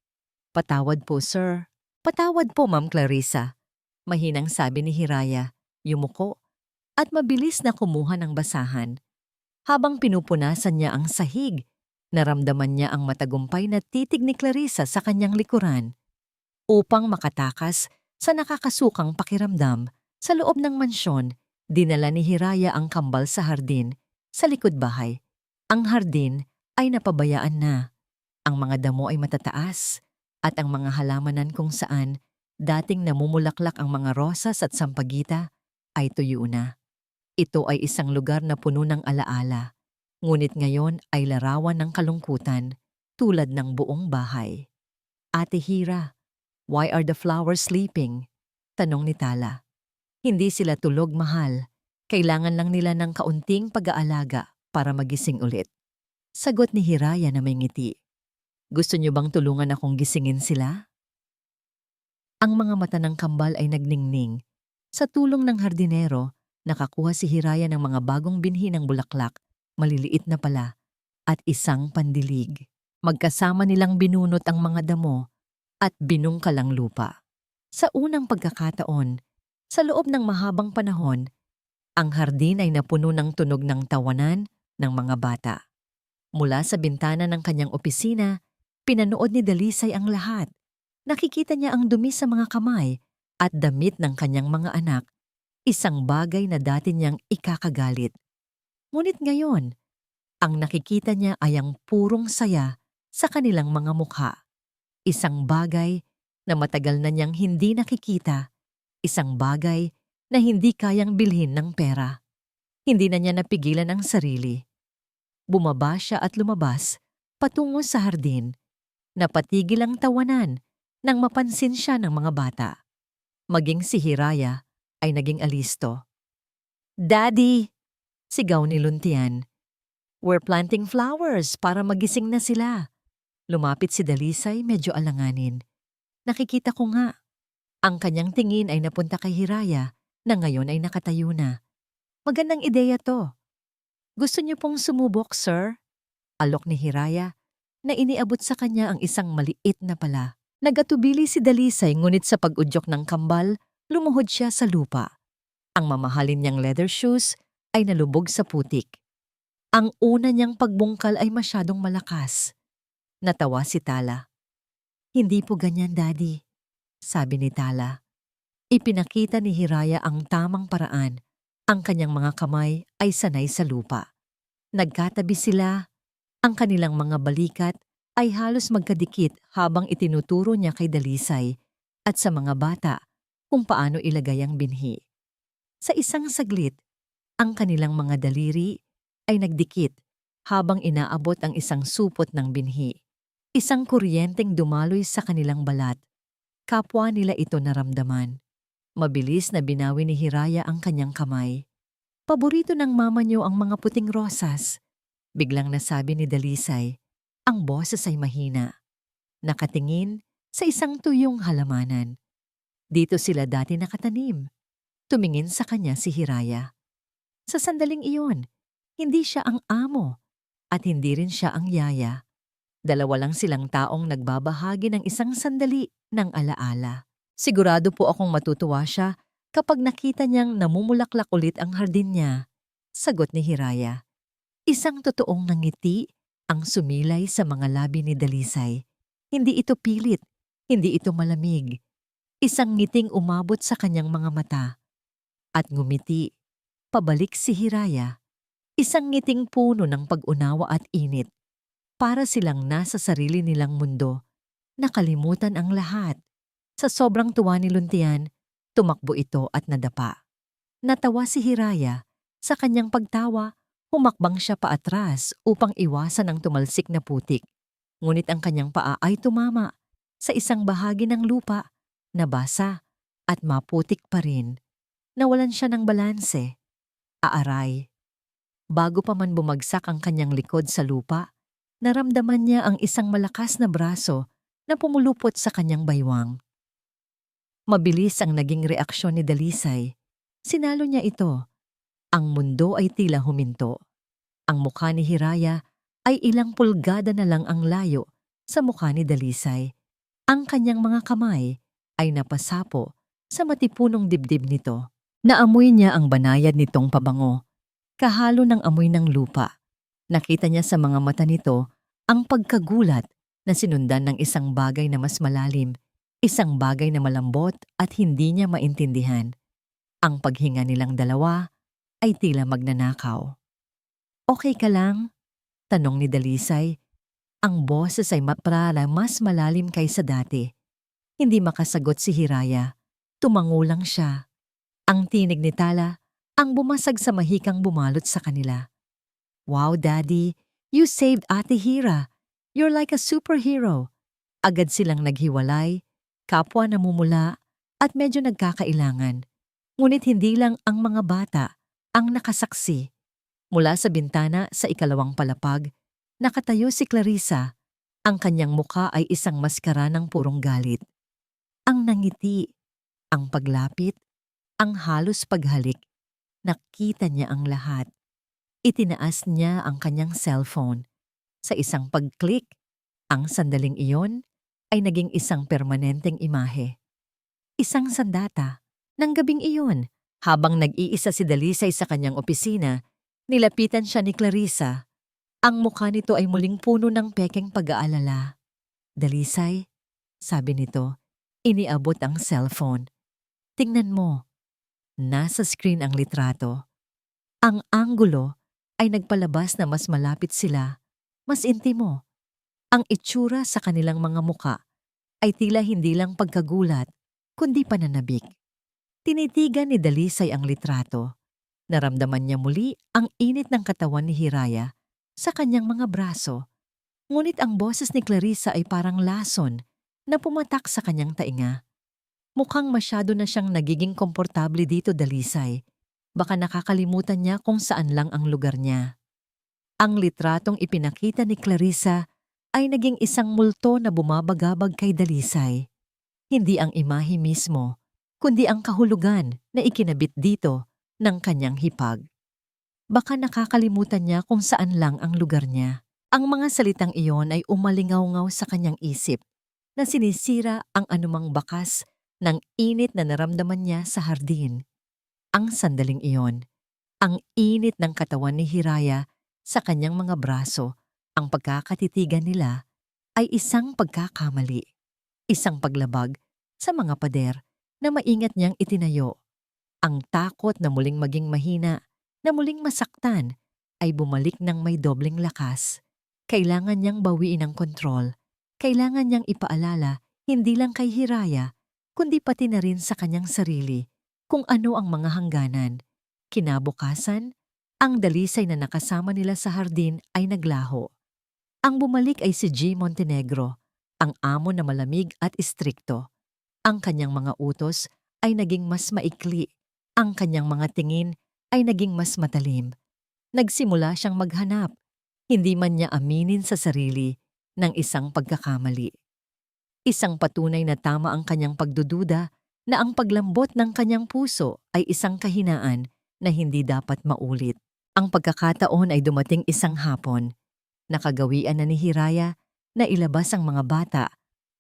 "Patawad po, sir." "Patawad po, Ma'am Clarissa," mahinang sabi ni Hiraya. Yumuko at mabilis na kumuha ng basahan. Habang pinupunasan niya ang sahig, naramdaman niya ang matagumpay na titig ni Clarissa sa kanyang likuran. Upang makatakas sa nakakasukang pakiramdam, sa loob ng mansyon, dinala ni Hiraya ang kambal sa hardin, sa likod bahay. Ang hardin ay napabayaan na. Ang mga damo ay matataas, at ang mga halamanan kung saan dating namumulaklak ang mga rosas at sampagita ay tuyo na. Ito ay isang lugar na puno ng alaala, ngunit ngayon ay larawan ng kalungkutan, tulad ng buong bahay. "Ate Hira, why are the flowers sleeping?" tanong ni Tala. "Hindi sila tulog, mahal. Kailangan lang nila ng kaunting pag-aalaga para magising ulit." Sagot ni Hiraya na may ngiti. "Gusto niyo bang tulungan akong gisingin sila?" Ang mga mata ng kambal ay nagningning. Sa tulong ng hardinero, nakakuha si Hiraya ng mga bagong binhi ng bulaklak, maliliit na pala, at isang pandilig. Magkasama nilang binunot ang mga damo at binungkal ang lupa. Sa unang pagkakataon, sa loob ng mahabang panahon, ang hardin ay napuno ng tunog ng tawanan ng mga bata. Mula sa bintana ng kanyang opisina, pinanood ni Dalisay ang lahat. Nakikita niya ang dumi sa mga kamay at damit ng kanyang mga anak, isang bagay na dati niyang ikakagalit. Ngunit ngayon, ang nakikita niya ay ang purong saya sa kanilang mga mukha. Isang bagay na matagal na niyang hindi nakikita, isang bagay na hindi kayang bilhin ng pera. Hindi na niya napigilan ang sarili. Bumaba siya at lumabas patungo sa hardin. Napatigil ang tawanan nang mapansin siya ng mga bata. Maging si Hiraya ay naging alisto. "Daddy!" sigaw ni Luntian. "We're planting flowers para magising na sila." Lumapit si Dalisay medyo alanganin. "Nakikita ko nga." Ang kanyang tingin ay napunta kay Hiraya na ngayon ay nakatayo na. "Magandang ideya to. Gusto niyo pong sumubok, sir?" Alok ni Hiraya na iniabot sa kanya ang isang maliit na pala. Nagatubili si Dalisay ngunit sa pag-udyok ng kambal, lumuhod siya sa lupa. Ang mamahalin niyang leather shoes ay nalubog sa putik. Ang una niyang pagbungkal ay masyadong malakas. Natawa si Tala. "Hindi po ganyan, Daddy," sabi ni Tala. Ipinakita ni Hiraya ang tamang paraan. Ang kanyang mga kamay ay sanay sa lupa. Nagkatabi sila. Ang kanilang mga balikat ay halos magkadikit habang itinuturo niya kay Dalisay at sa mga bata kung paano ilagay ang binhi. Sa isang saglit, ang kanilang mga daliri ay nagdikit habang inaabot ang isang supot ng binhi. Isang kuryenteng dumaloy sa kanilang balat. Kapwa nila ito naramdaman. Mabilis na binawi ni Hiraya ang kanyang kamay. "Paborito ng mama niyo ang mga puting rosas," biglang nasabi ni Dalisay. Ang boses ay mahina. Nakatingin sa isang tuyong halamanan. Dito sila dati nakatanim. Tumingin sa kanya si Hiraya. Sa sandaling iyon, hindi siya ang amo at hindi rin siya ang yaya. Dalawa lang silang taong nagbabahagi ng isang sandali ng alaala. "Sigurado po akong matutuwa siya kapag nakita niyang namumulaklak ulit ang hardin niya," sagot ni Hiraya. Isang totoong nangiti ang sumilay sa mga labi ni Dalisay. Hindi ito pilit, hindi ito malamig. Isang ngiting umabot sa kanyang mga mata. At ngumiti, pabalik si Hiraya. Isang ngiting puno ng pag-unawa at init. Para silang nasa sarili nilang mundo. Nakalimutan ang lahat. Sa sobrang tuwa ni Luntian, tumakbo ito at nadapa. Natawa si Hiraya. Sa kanyang pagtawa, humakbang siya paatras upang iwasan ang tumalsik na putik. Ngunit ang kanyang paa ay tumama sa isang bahagi ng lupa na basa at maputik pa rin. Nawalan siya ng balanse. Aaray. Bago pa man bumagsak ang kanyang likod sa lupa, naramdaman niya ang isang malakas na braso na pumulupot sa kanyang baywang. Mabilis ang naging reaksyon ni Dalisay. Sinalo niya ito. Ang mundo ay tila huminto. Ang mukha ni Hiraya ay ilang pulgada na lang ang layo sa mukha ni Dalisay. Ang kanyang mga kamay ay napasapo sa matipunong dibdib nito. Naamoy niya ang banayad nitong pabango, kahalo ng amoy ng lupa. Nakita niya sa mga mata nito ang pagkagulat na sinundan ng isang bagay na mas malalim, isang bagay na malambot at hindi niya maintindihan. Ang paghinga nilang dalawa ay tila magnanakaw. "Okay ka lang?" tanong ni Dalisay. Ang boses ay mas malalim kaysa dati. Hindi makasagot si Hiraya. Tumango lang siya. Ang tinig ni Tala ang bumasag sa mahikang bumalot sa kanila. "Wow, Daddy, you saved Ate Hira. You're like a superhero." Agad silang naghiwalay, kapwa namumula at medyo nagkakailangan. Ngunit hindi lang ang mga bata ang nakasaksi. Mula sa bintana sa ikalawang palapag, nakatayo si Clarissa. Ang kanyang muka ay isang maskara ng purong galit. Ang nangiti, ang paglapit, ang halos paghalik. Nakita niya ang lahat. Itinaas niya ang kanyang cellphone. Sa isang pag-click, ang sandaling iyon ay naging isang permanenteng imahe. Isang sandata. Nang gabing iyon, habang nag-iisa si Dalisay sa kanyang opisina, nilapitan siya ni Clarissa. Ang mukha nito ay muling puno ng pekeng pag-aalala. Dalisay, sabi nito, iniabot ang cellphone. Tingnan mo, nasa screen ang litrato. Ang anggulo ay nagpalabas na mas malapit sila, mas intimo. Ang itsura sa kanilang mga muka ay tila hindi lang pagkagulat, kundi pananabik. Tinitigan ni Dalisay ang litrato. Naramdaman niya muli ang init ng katawan ni Hiraya sa kanyang mga braso. Ngunit ang boses ni Clarissa ay parang lason na pumatak sa kanyang tainga. Mukhang masyado na siyang nagiging komportable dito, Dalisay. Baka nakakalimutan niya kung saan lang ang lugar niya. Ang litratong ipinakita ni Clarissa ay naging isang multo na bumabagabag kay Dalisay. Hindi ang imahe mismo, kundi ang kahulugan na ikinabit dito ng kanyang hipag. Baka nakakalimutan niya kung saan lang ang lugar niya. Ang mga salitang iyon ay umalingaw-ngaw sa kanyang isip na sinisira ang anumang bakas ng init na naramdaman niya sa hardin. Ang sandaling iyon, ang init ng katawan ni Hiraya sa kanyang mga braso, ang pagkakatitigan nila ay isang pagkakamali, isang paglabag sa mga pader na maingat niyang itinayo. Ang takot na muling maging mahina, na muling masaktan, ay bumalik ng may dobleng lakas. Kailangan niyang bawiin ang kontrol. Kailangan niyang ipaalala hindi lang kay Hiraya, kundi pati na rin sa kanyang sarili kung ano ang mga hangganan. Kinabukasan, ang Dalisay na nakasama nila sa hardin ay naglaho. Ang bumalik ay si G. Montenegro, ang amo na malamig at istrikto. Ang kanyang mga utos ay naging mas maikli. Ang kanyang mga tingin ay naging mas matalim. Nagsimula siyang maghanap, hindi man niya aminin sa sarili, ng isang pagkakamali. Isang patunay na tama ang kanyang pagdududa na ang paglambot ng kanyang puso ay isang kahinaan na hindi dapat maulit. Ang pagkakataon ay dumating isang hapon. Nakagawian na ni Hiraya na ilabas ang mga bata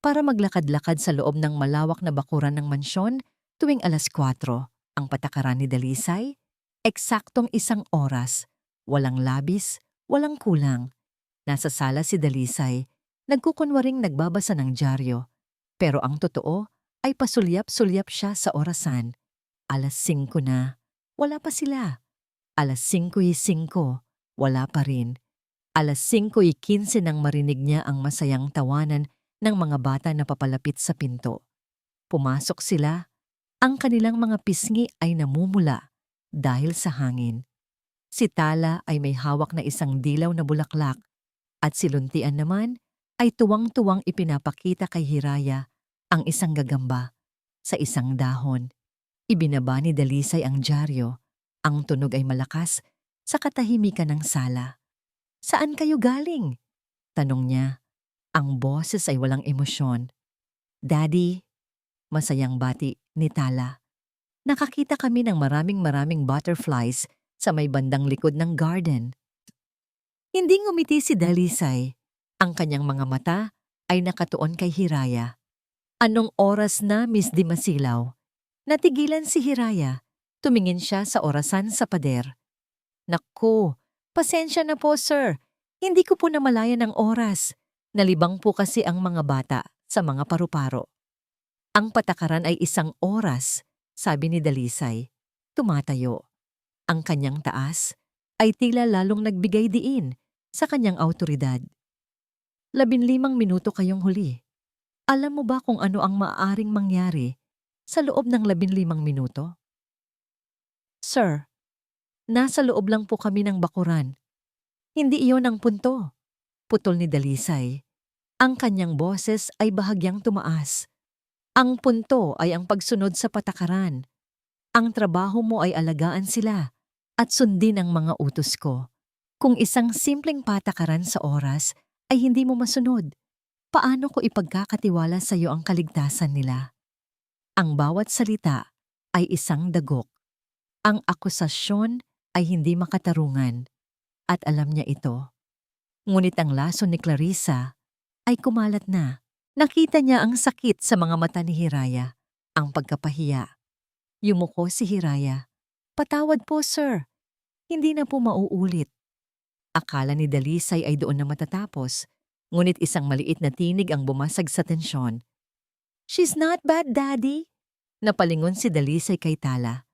para maglakad-lakad sa loob ng malawak na bakuran ng mansyon tuwing 4:00. Ang patakaran ni Dalisay, eksaktong 1 oras, walang labis, walang kulang. Nasa sala si Dalisay, nagkukunwaring nagbabasa ng dyaryo, pero ang totoo ay pasulyap-sulyap siya sa orasan. 5:00 na, wala pa sila. 5:05, wala pa rin. 5:15 nang marinig niya ang masayang tawanan ng mga bata na papalapit sa pinto. Pumasok sila. Ang kanilang mga pisngi ay namumula dahil sa hangin. Si Tala ay may hawak na isang dilaw na bulaklak at si Luntian naman ay tuwang-tuwang ipinapakita kay Hiraya ang isang gagamba sa isang dahon. Ibinaba ni Dalisay ang dyaryo. Ang tunog ay malakas sa katahimikan ng sala. "Saan kayo galing?" tanong niya. Ang boses ay walang emosyon. "Daddy," masayang bati ni Tala. "Nakakita kami ng maraming butterflies sa may bandang likod ng garden." Hindi ngumiti si Dalisay. Ang kanyang mga mata ay nakatuon kay Hiraya. "Anong oras na, Miss Dimasilaw?" Natigilan si Hiraya. Tumingin siya sa orasan sa pader. "Naku, pasensya na po sir. Hindi ko po namalayan ang oras. Nalibang po kasi ang mga bata sa mga paru-paro." Ang patakaran ay 1 oras, sabi ni Dalisay. Tumatayo. Ang kanyang taas ay tila lalong nagbigay diin sa kanyang awtoridad. 15 minuto kayong huli. Alam mo ba kung ano ang maaaring mangyari sa loob ng 15 minuto? "Sir, nasa loob lang po kami ng bakuran. Hindi iyon ang punto," putol ni Dalisay. Ang kanyang boses ay bahagyang tumaas. "Ang punto ay ang pagsunod sa patakaran. Ang trabaho mo ay alagaan sila at sundin ang mga utos ko. Kung isang simpleng patakaran sa oras ay hindi mo masunod, paano ko ipagkakatiwala sa iyo ang kaligtasan nila?" Ang bawat salita ay isang dagok. Ang akusasyon ay hindi makatarungan at alam niya ito. Ngunit ang lason ni Clarissa ay kumalat na. Nakita niya ang sakit sa mga mata ni Hiraya, ang pagkapahiya. Yumuko si Hiraya. "Patawad po, sir. Hindi na po mauulit." Akala ni Dalisay ay doon na matatapos, ngunit isang maliit na tinig ang bumasag sa tensyon. "She's not bad, Daddy." Napalingon si Dalisay kay Tala.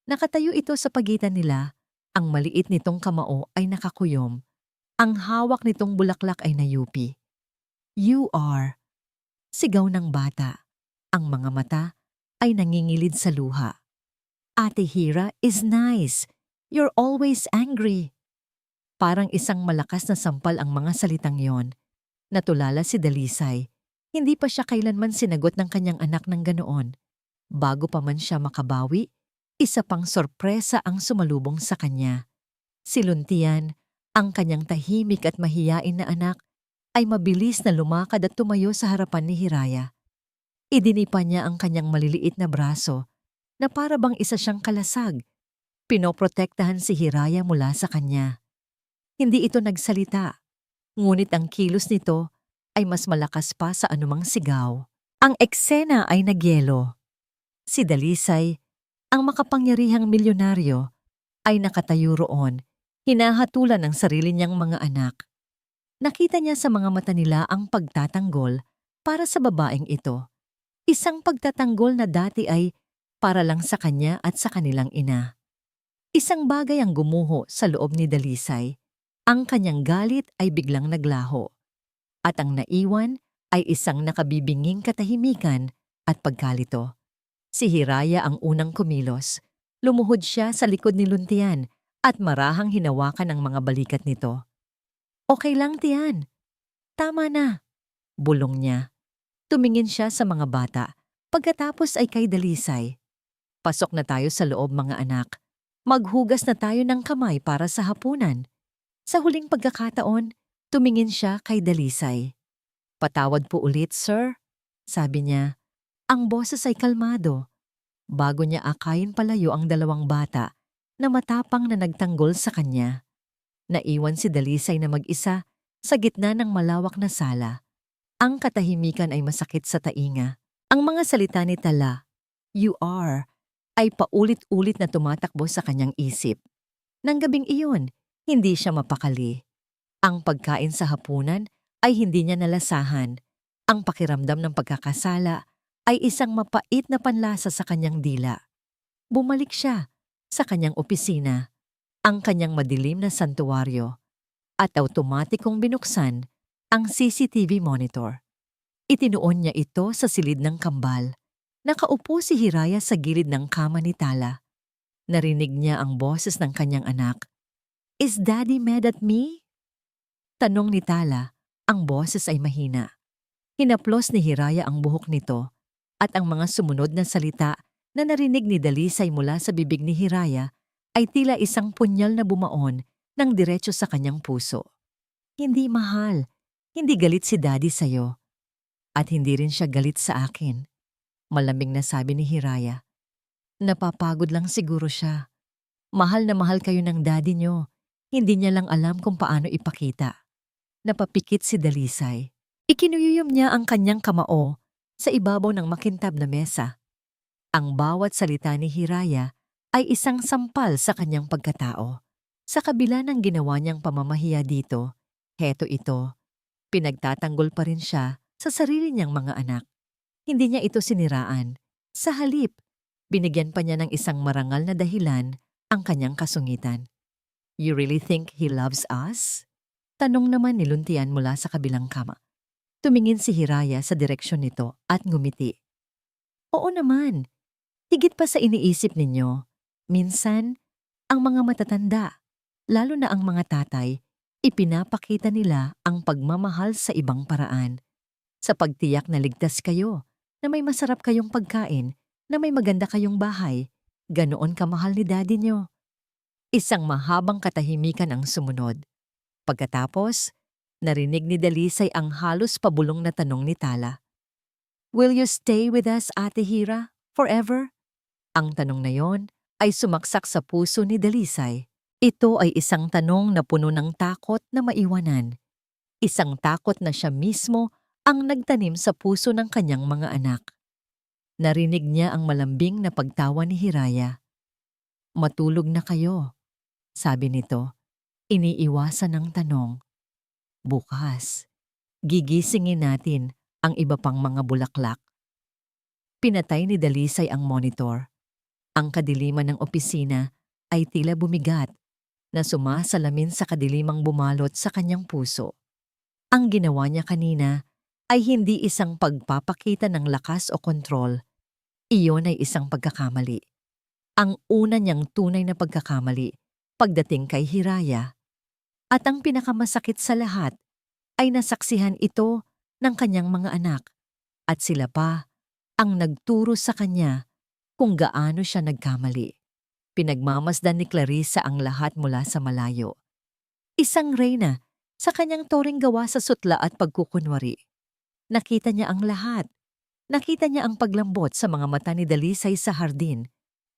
Nakatayo ito sa pagitan nila. Ang maliit nitong kamao ay nakakuyom. Ang hawak nitong bulaklak ay nayupi. "You are." Sigaw ng bata. Ang mga mata ay nangingilid sa luha. "Ate Hira is nice. You're always angry." Parang isang malakas na sampal ang mga salitang yon. Natulala si Dalisay. Hindi pa siya kailanman sinagot ng kanyang anak ng ganoon. Bago pa man siya makabawi, isa pang sorpresa ang sumalubong sa kanya. Si Luntian, ang kanyang tahimik at mahiyain na anak, ay mabilis na lumakad at tumayo sa harapan ni Hiraya. Idinipa niya ang kanyang maliliit na braso na para bang isa siyang kalasag. Pinoprotektahan si Hiraya mula sa kanya. Hindi ito nagsalita, ngunit ang kilos nito ay mas malakas pa sa anumang sigaw. Ang eksena ay nagyelo. Si Dalisay, ang makapangyarihang milyonaryo, ay nakatayo roon, hinahatulan ng sarili niyang mga anak. Nakita niya sa mga mata nila ang pagtatanggol para sa babaeng ito. Isang pagtatanggol na dati ay para lang sa kanya at sa kanilang ina. Isang bagay ang gumuho sa loob ni Dalisay. Ang kanyang galit ay biglang naglaho. At ang naiwan ay isang nakabibinging katahimikan at pagkalito. Si Hiraya ang unang kumilos. Lumuhod siya sa likod ni Luntian at marahang hinawakan ang mga balikat nito. "Okay lang, Tian. Tama na." Bulong niya. Tumingin siya sa mga bata. Pagkatapos ay kay Dalisay. "Pasok na tayo sa loob, mga anak. Maghugas na tayo ng kamay para sa hapunan." Sa huling pagkakataon, tumingin siya kay Dalisay. "Patawad po ulit, sir," sabi niya. Ang boses ay kalmado. Bago niya akayin palayo ang dalawang bata na matapang na nagtanggol sa kanya. Naiwan si Dalisay na mag-isa sa gitna ng malawak na sala. Ang katahimikan ay masakit sa tainga. Ang mga salita ni Tala, "You are," ay paulit-ulit na tumatakbo sa kanyang isip. Nang gabing iyon, hindi siya mapakali. Ang pagkain sa hapunan ay hindi niya nalasahan. Ang pakiramdam ng pagkakasala ay isang mapait na panlasa sa kanyang dila. Bumalik siya sa kanyang opisina, ang kanyang madilim na santuwaryo, at automatikong binuksan ang CCTV monitor. Itinuon niya ito sa silid ng kambal. Nakaupo si Hiraya sa gilid ng kama ni Tala. Narinig niya ang boses ng kanyang anak. "Is Daddy mad at me?" Tanong ni Tala. Ang boses ay mahina. Hinaplos ni Hiraya ang buhok nito at ang mga sumunod na salita na narinig ni Dalisay mula sa bibig ni Hiraya ay tila isang punyal na bumaon ng diretso sa kanyang puso. "Hindi, mahal. Hindi galit si Daddy sa'yo. At hindi rin siya galit sa akin." Malamig na sabi ni Hiraya. "Napapagod lang siguro siya. Mahal na mahal kayo ng Daddy niyo. Hindi niya lang alam kung paano ipakita." Napapikit si Dalisay. Ikinuyuyom niya ang kanyang kamao sa ibabaw ng makintab na mesa. Ang bawat salita ni Hiraya ay isang sampal sa kanyang pagkatao. Sa kabila ng ginawa niyang pamamahiya dito, heto ito, pinagtatanggol pa rin siya sa sarili niyang mga anak. Hindi niya ito siniraan. Sa halip, binigyan pa niya ng isang marangal na dahilan ang kanyang kasungitan. "You really think he loves us?" Tanong naman ni Luntian mula sa kabilang kama. Tumingin si Hiraya sa direksyon nito at ngumiti. "Oo naman. Higit pa sa iniisip ninyo. Minsan, ang mga matatanda, lalo na ang mga tatay, ipinapakita nila ang pagmamahal sa ibang paraan. Sa pagtiyak na ligtas kayo, na may masarap kayong pagkain, na may maganda kayong bahay, ganoon kamahal ni Daddy niyo." Isang mahabang katahimikan ang sumunod. Pagkatapos, narinig ni Dalisay ang halos pabulong na tanong ni Tala. "Will you stay with us, Ate Hira, forever?" Ang tanong na yon ay sumaksak sa puso ni Dalisay. Ito ay isang tanong na puno ng takot na maiwanan. Isang takot na siya mismo ang nagtanim sa puso ng kanyang mga anak. Narinig niya ang malambing na pagtawa ni Hiraya. "Matulog na kayo," sabi nito. Iniiwasan ng tanong, bukas, gigisingin natin ang iba pang mga bulaklak. Pinatay ni Dalisay ang monitor. Ang kadiliman ng opisina ay tila bumigat na sumasalamin sa kadilimang bumalot sa kanyang puso. Ang ginawa niya kanina ay hindi isang pagpapakita ng lakas o kontrol. Iyon ay isang pagkakamali. Ang una niyang tunay na pagkakamali pagdating kay Hiraya. At ang pinakamasakit sa lahat ay nasaksihan ito ng kanyang mga anak at sila pa ang nagturo sa kanya kung gaano siya nagkamali. Pinagmamasdan ni Clarissa ang lahat mula sa malayo. Isang reyna sa kanyang toring gawa sa sutla at pagkukunwari. Nakita niya ang lahat. Nakita niya ang paglambot sa mga mata ni Dalisay sa hardin.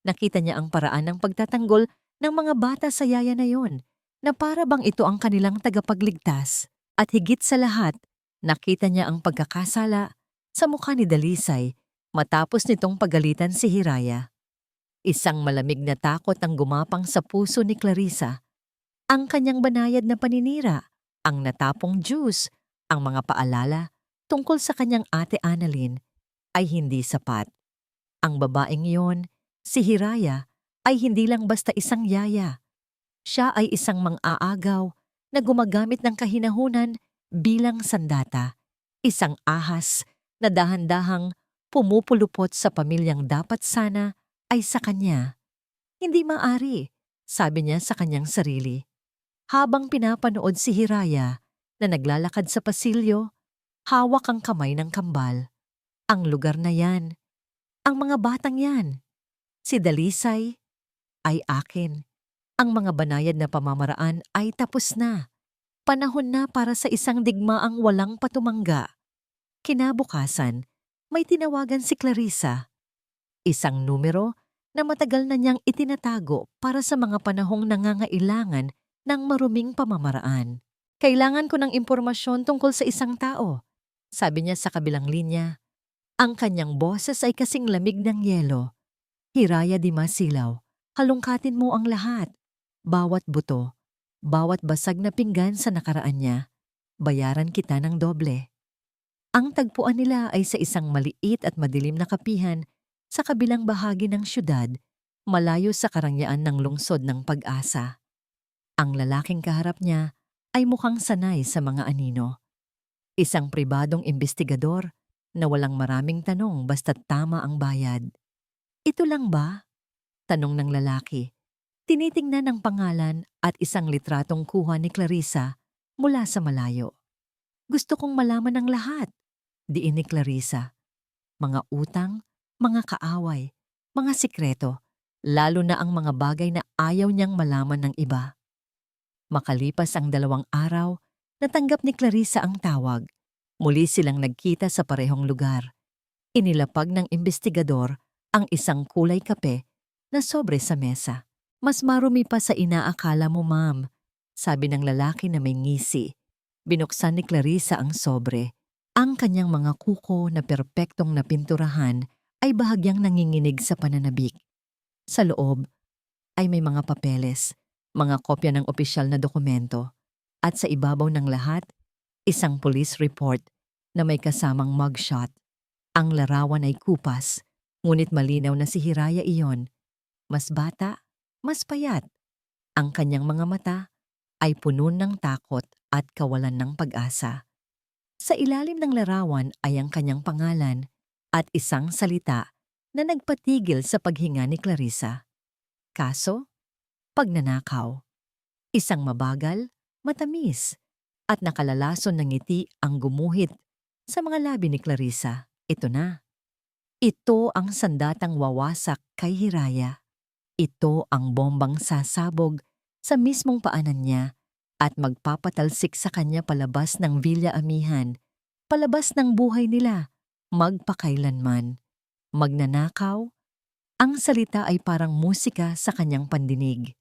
Nakita niya ang paraan ng pagtatanggol ng mga bata sa yaya na yon, na para bang ito ang kanilang tagapagligtas. At higit sa lahat, nakita niya ang pagkakasala sa mukha ni Dalisay matapos nitong pagalitan si Hiraya. Isang malamig na takot ang gumapang sa puso ni Clarissa. Ang kanyang banayad na paninira, ang natapong juice, ang mga paalala tungkol sa kanyang ate Annalyn ay hindi sapat. Ang babaeng iyon, si Hiraya, ay hindi lang basta isang yaya. Siya ay isang mang-aagaw na gumagamit ng kahinahunan bilang sandata. Isang ahas na dahan-dahang pumupulupot sa pamilyang dapat sana ay sa kanya. Hindi maari, sabi niya sa kanyang sarili. Habang pinapanood si Hiraya na naglalakad sa pasilyo, hawak ang kamay ng kambal. Ang lugar na yan, ang mga batang yan, si Dalisay ay akin. Ang mga banayad na pamamaraan ay tapos na. Panahon na para sa isang digmaang walang patumangga. Kinabukasan, may tinawagan si Clarissa. Isang numero na matagal na niyang itinatago para sa mga panahong nangangailangan ng maruming pamamaraan. Kailangan ko ng impormasyon tungkol sa isang tao, sabi niya sa kabilang linya. Ang kanyang boses ay kasing lamig ng yelo. Hiraya di masilaw, halungkatin mo ang lahat. Bawat buto, bawat basag na pinggan sa nakaraan niya, bayaran kita ng doble. Ang tagpuan nila ay sa isang maliit at madilim na kapihan sa kabilang bahagi ng syudad, malayo sa karangyaan ng lungsod ng Pag-asa. Ang lalaking kaharap niya ay mukhang sanay sa mga anino. Isang pribadong imbestigador na walang maraming tanong basta't tama ang bayad. Ito lang ba? Tanong ng lalaki. Tinitingnan ang pangalan at isang litratong kuha ni Clarissa mula sa malayo. Gusto kong malaman ang lahat, diin ni Clarissa. Mga utang, mga kaaway, mga sikreto, lalo na ang mga bagay na ayaw niyang malaman ng iba. Makalipas ang 2 araw, natanggap ni Clarissa ang tawag. Muli silang nagkita sa parehong lugar. Inilapag ng imbestigador ang isang kulay kape na sobre sa mesa. Mas marumi pa sa inaakala mo, ma'am, sabi ng lalaki na may ngisi. Binuksan ni Clarissa ang sobre. Ang kanyang mga kuko na perpektong napinturahan ay bahagyang nanginginig sa pananabik. Sa loob ay may mga papeles, mga kopya ng opisyal na dokumento, at sa ibabaw ng lahat, isang police report na may kasamang mugshot. Ang larawan ay kupas, ngunit malinaw na si Hiraya iyon. Mas bata, mas payat. Ang kanyang mga mata ay puno ng takot at kawalan ng pag-asa. Sa ilalim ng larawan ay ang kanyang pangalan at isang salita na nagpatigil sa paghinga ni Clarissa. Kaso, pagnanakaw. Isang mabagal, matamis, at nakalalason ng ngiti ang gumuhit sa mga labi ni Clarissa. Ito na. Ito ang sandatang wawasak kay Hiraya. Ito ang bombang sasabog sa mismong paanan niya at magpapatalsik sa kanya palabas ng Villa Amihan, palabas ng buhay nila, magpakailanman. Magnanakaw, ang salita ay parang musika sa kanyang pandinig.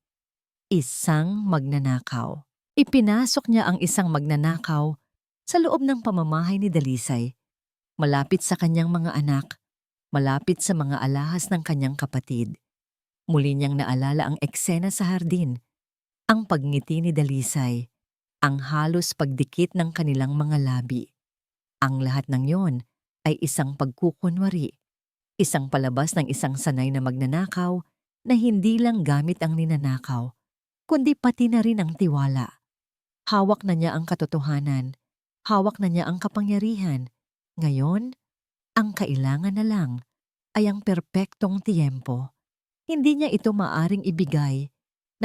Isang magnanakaw. Ipinasok niya ang isang magnanakaw sa loob ng pamamahay ni Dalisay, malapit sa kanyang mga anak, malapit sa mga alahas ng kanyang kapatid. Muli niyang naalala ang eksena sa hardin. ang pagngiti ni Dalisay, ang halos pagdikit ng kanilang mga labi. Ang lahat ng yon ay isang pagkukunwari, isang palabas ng isang sanay na magnanakaw na hindi lang gamit ang ninanakaw, kundi pati na rin ang tiwala. Hawak na niya ang katotohanan, hawak na niya ang kapangyarihan. Ngayon, ang kailangan na lang ay ang perpektong tiyempo. Hindi niya ito maaring ibigay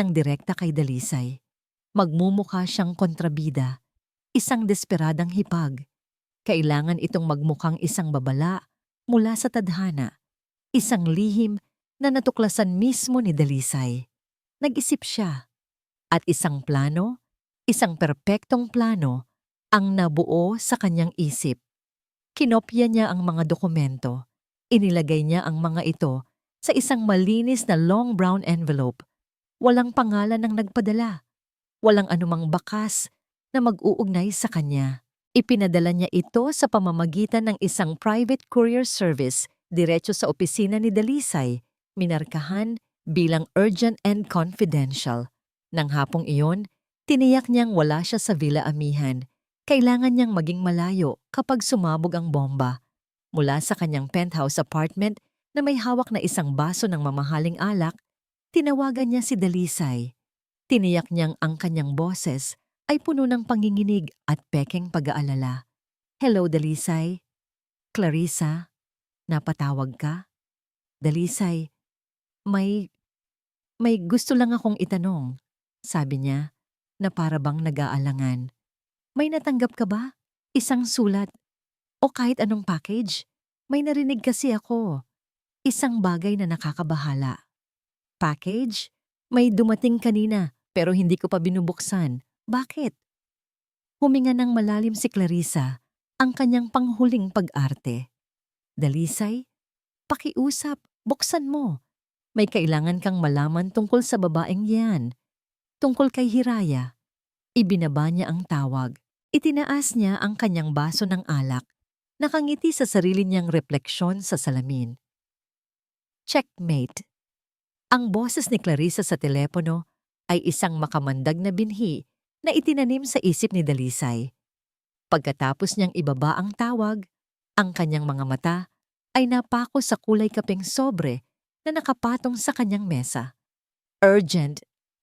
ng direkta kay Dalisay. Magmumukha siyang kontrabida, isang desperadang hipag. Kailangan itong magmukhang isang babala mula sa tadhana, isang lihim na natuklasan mismo ni Dalisay. Nag-isip siya at isang perpektong plano ang nabuo sa kanyang isip. Kinopya niya ang mga dokumento. Inilagay niya ang mga ito sa isang malinis na long brown envelope. Walang pangalan ng nagpadala. Walang anumang bakas na mag-uugnay sa kanya. Ipinadala niya ito sa pamamagitan ng isang private courier service diretso sa opisina ni Dalisay, minarkahan bilang urgent and confidential. Nang hapong iyon, tiniyak niyang wala siya sa Villa Amihan. Kailangan niyang maging malayo kapag sumabog ang bomba. Mula sa kanyang penthouse apartment na may hawak na isang baso ng mamahaling alak, tinawagan niya si Dalisay. Tiniyak niyang ang kanyang boses ay puno ng panginginig at pekeng pag-aalala. Hello, Dalisay. Clarissa, napatawag ka? Dalisay, may gusto lang akong itanong, sabi niya na para bang nag-aalangan. May natanggap ka ba? Isang sulat o kahit anong package? May narinig kasi ako. Isang bagay na nakakabahala. Package? May dumating kanina pero hindi ko pa binubuksan. Bakit? Huminga ng malalim si Clarissa, ang kanyang panghuling pag-arte. Dalisay, pakiusap, buksan mo. May kailangan kang malaman tungkol sa babaeng yan. Tungkol kay Hiraya. Ibinaba niya ang tawag. Itinaas niya ang kanyang baso ng alak. Nakangiti sa sarili niyang refleksyon sa salamin. Checkmate. Ang boses ni Clarissa sa telepono ay isang makamandag na binhi na itinanim sa isip ni Dalisay. Pagkatapos niyang ibaba ang tawag, ang kanyang mga mata ay napako sa kulay kapeng sobre na nakapatong sa kanyang mesa. Urgent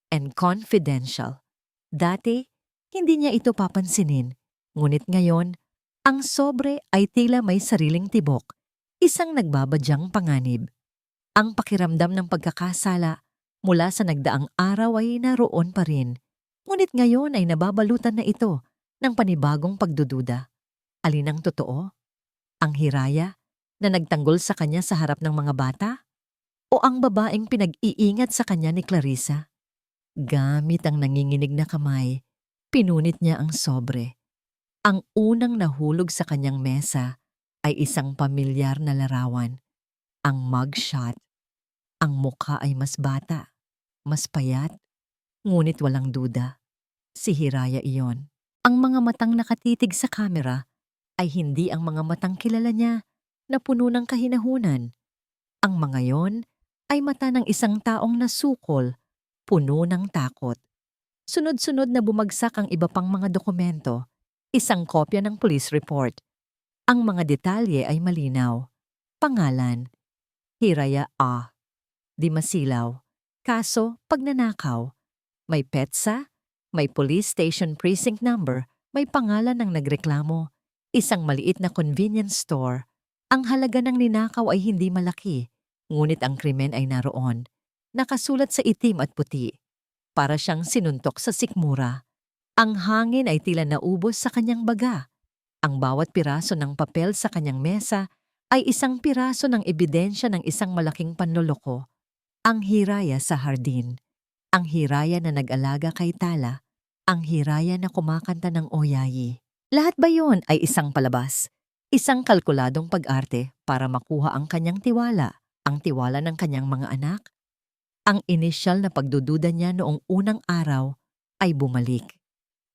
and confidential. Dati, hindi niya ito papansinin, ngunit ngayon, ang sobre ay tila may sariling tibok, isang nagbabadyang panganib. Ang pakiramdam ng pagkakasala mula sa nagdaang araw ay naroon pa rin, ngunit ngayon ay nababalutan na ito ng panibagong pagdududa. Alin ang totoo? Ang Hiraya na nagtanggol sa kanya sa harap ng mga bata? O ang babaeng pinag-iingat sa kanya ni Clarissa? Gamit ang nanginginig na kamay, pinunit niya ang sobre. Ang unang nahulog sa kanyang mesa ay isang pamilyar na larawan. Ang mugshot. Ang mukha ay mas bata, mas payat, ngunit walang duda. Si Hiraya iyon. Ang mga matang nakatitig sa kamera ay hindi ang mga matang kilala niya na puno ng kahinahunan. Ang mga yon ay mata ng isang taong nasukol, puno ng takot. Sunod-sunod na bumagsak ang iba pang mga dokumento, isang kopya ng police report. Ang mga detalye ay malinaw. Pangalan, Hiraya A. Di masilaw. Kaso, pagnanakaw. May petsa, may police station precinct number, may pangalan ng nagreklamo. Isang maliit na convenience store. Ang halaga ng ninakaw ay hindi malaki, ngunit ang krimen ay naroon. Nakasulat sa itim at puti. Para siyang sinuntok sa sikmura. Ang hangin ay tila naubos sa kanyang baga. Ang bawat piraso ng papel sa kanyang mesa ay isang piraso ng ebidensya ng isang malaking panloloko. Ang Hiraya sa hardin. Ang Hiraya na nag-alaga kay Tala. Ang Hiraya na kumakanta ng oyayi. Lahat ba yon ay isang palabas? Isang kalkuladong pag-arte para makuha ang kanyang tiwala, ang tiwala ng kanyang mga anak? Ang inisyal na pagdududa niya noong unang araw ay bumalik.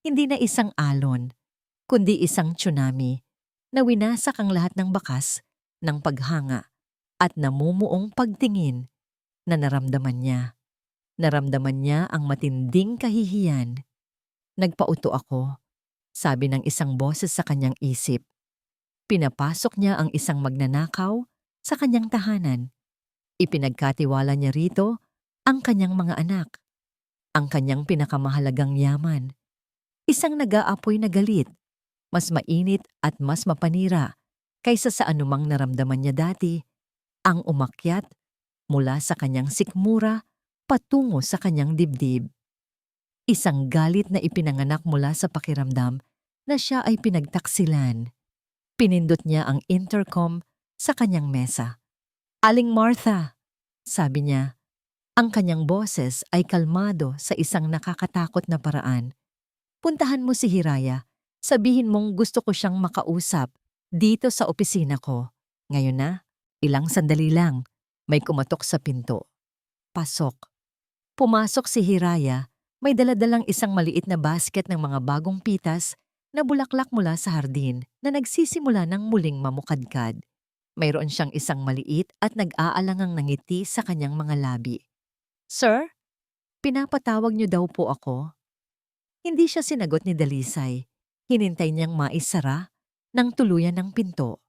Hindi na isang alon, kundi isang tsunami na winasak ang lahat ng bakas, ng paghanga at namumuong pagtingin na naramdaman niya. Naramdaman niya ang matinding kahihiyan. Nagpauto ako, sabi ng isang boses sa kanyang isip. Pinapasok niya ang isang magnanakaw sa kanyang tahanan. Ipinagkatiwala niya rito ang kanyang mga anak, ang kanyang pinakamahalagang yaman. Isang nag-aapoy na galit, mas mainit at mas mapanira kaysa sa anumang naramdaman niya dati, ang umakyat mula sa kanyang sikmura patungo sa kanyang dibdib. Isang galit na ipinanganak mula sa pakiramdam na siya ay pinagtaksilan. Pinindot niya ang intercom sa kanyang mesa. "Aling Martha," sabi niya. Ang kanyang boses ay kalmado sa isang nakakatakot na paraan. "Puntahan mo si Hiraya. Sabihin mong gusto ko siyang makausap dito sa opisina ko. Ngayon na, ilang sandali lang." May kumatok sa pinto. Pasok. Pumasok si Hiraya, may daladalang isang maliit na basket ng mga bagong pitas na bulaklak mula sa hardin na nagsisimula ng muling mamukadkad. Mayroon siyang isang maliit at nag-aalangang nangiti sa kanyang mga labi. "Sir, pinapatawag niyo daw po ako?" Hindi siya sinagot ni Dalisay. Hinintay niyang maisara ng tuluyan ng pinto.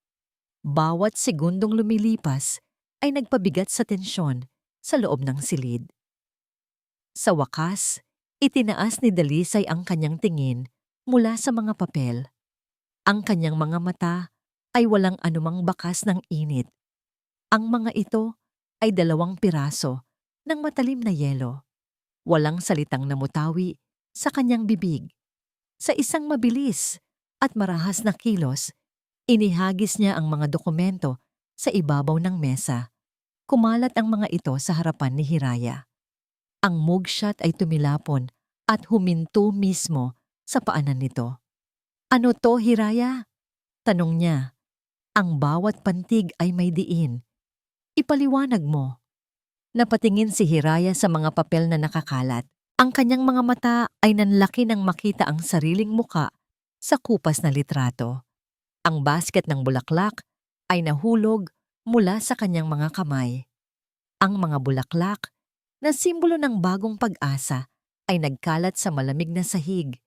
Bawat segundong lumilipas ay nagpabigat sa tensyon sa loob ng silid. Sa wakas, itinaas ni Dalisay ang kanyang tingin mula sa mga papel. Ang kanyang mga mata ay walang anumang bakas ng init. Ang mga ito ay 2 piraso ng matalim na yelo. Walang salitang namutawi sa kanyang bibig. Sa isang mabilis at marahas na kilos, inihagis niya ang mga dokumento sa ibabaw ng mesa. Kumalat ang mga ito sa harapan ni Hiraya. Ang mugshot ay tumilapon at huminto mismo sa paanan nito. "Ano to, Hiraya?" tanong niya. Ang bawat pantig ay may diin. "Ipaliwanag mo." Napatingin si Hiraya sa mga papel na nakakalat. Ang kanyang mga mata ay nanlaki nang makita ang sariling muka sa kupas na litrato. Ang basket ng bulaklak ay nahulog mula sa kanyang mga kamay. Ang mga bulaklak, na simbolo ng bagong pag-asa, ay nagkalat sa malamig na sahig.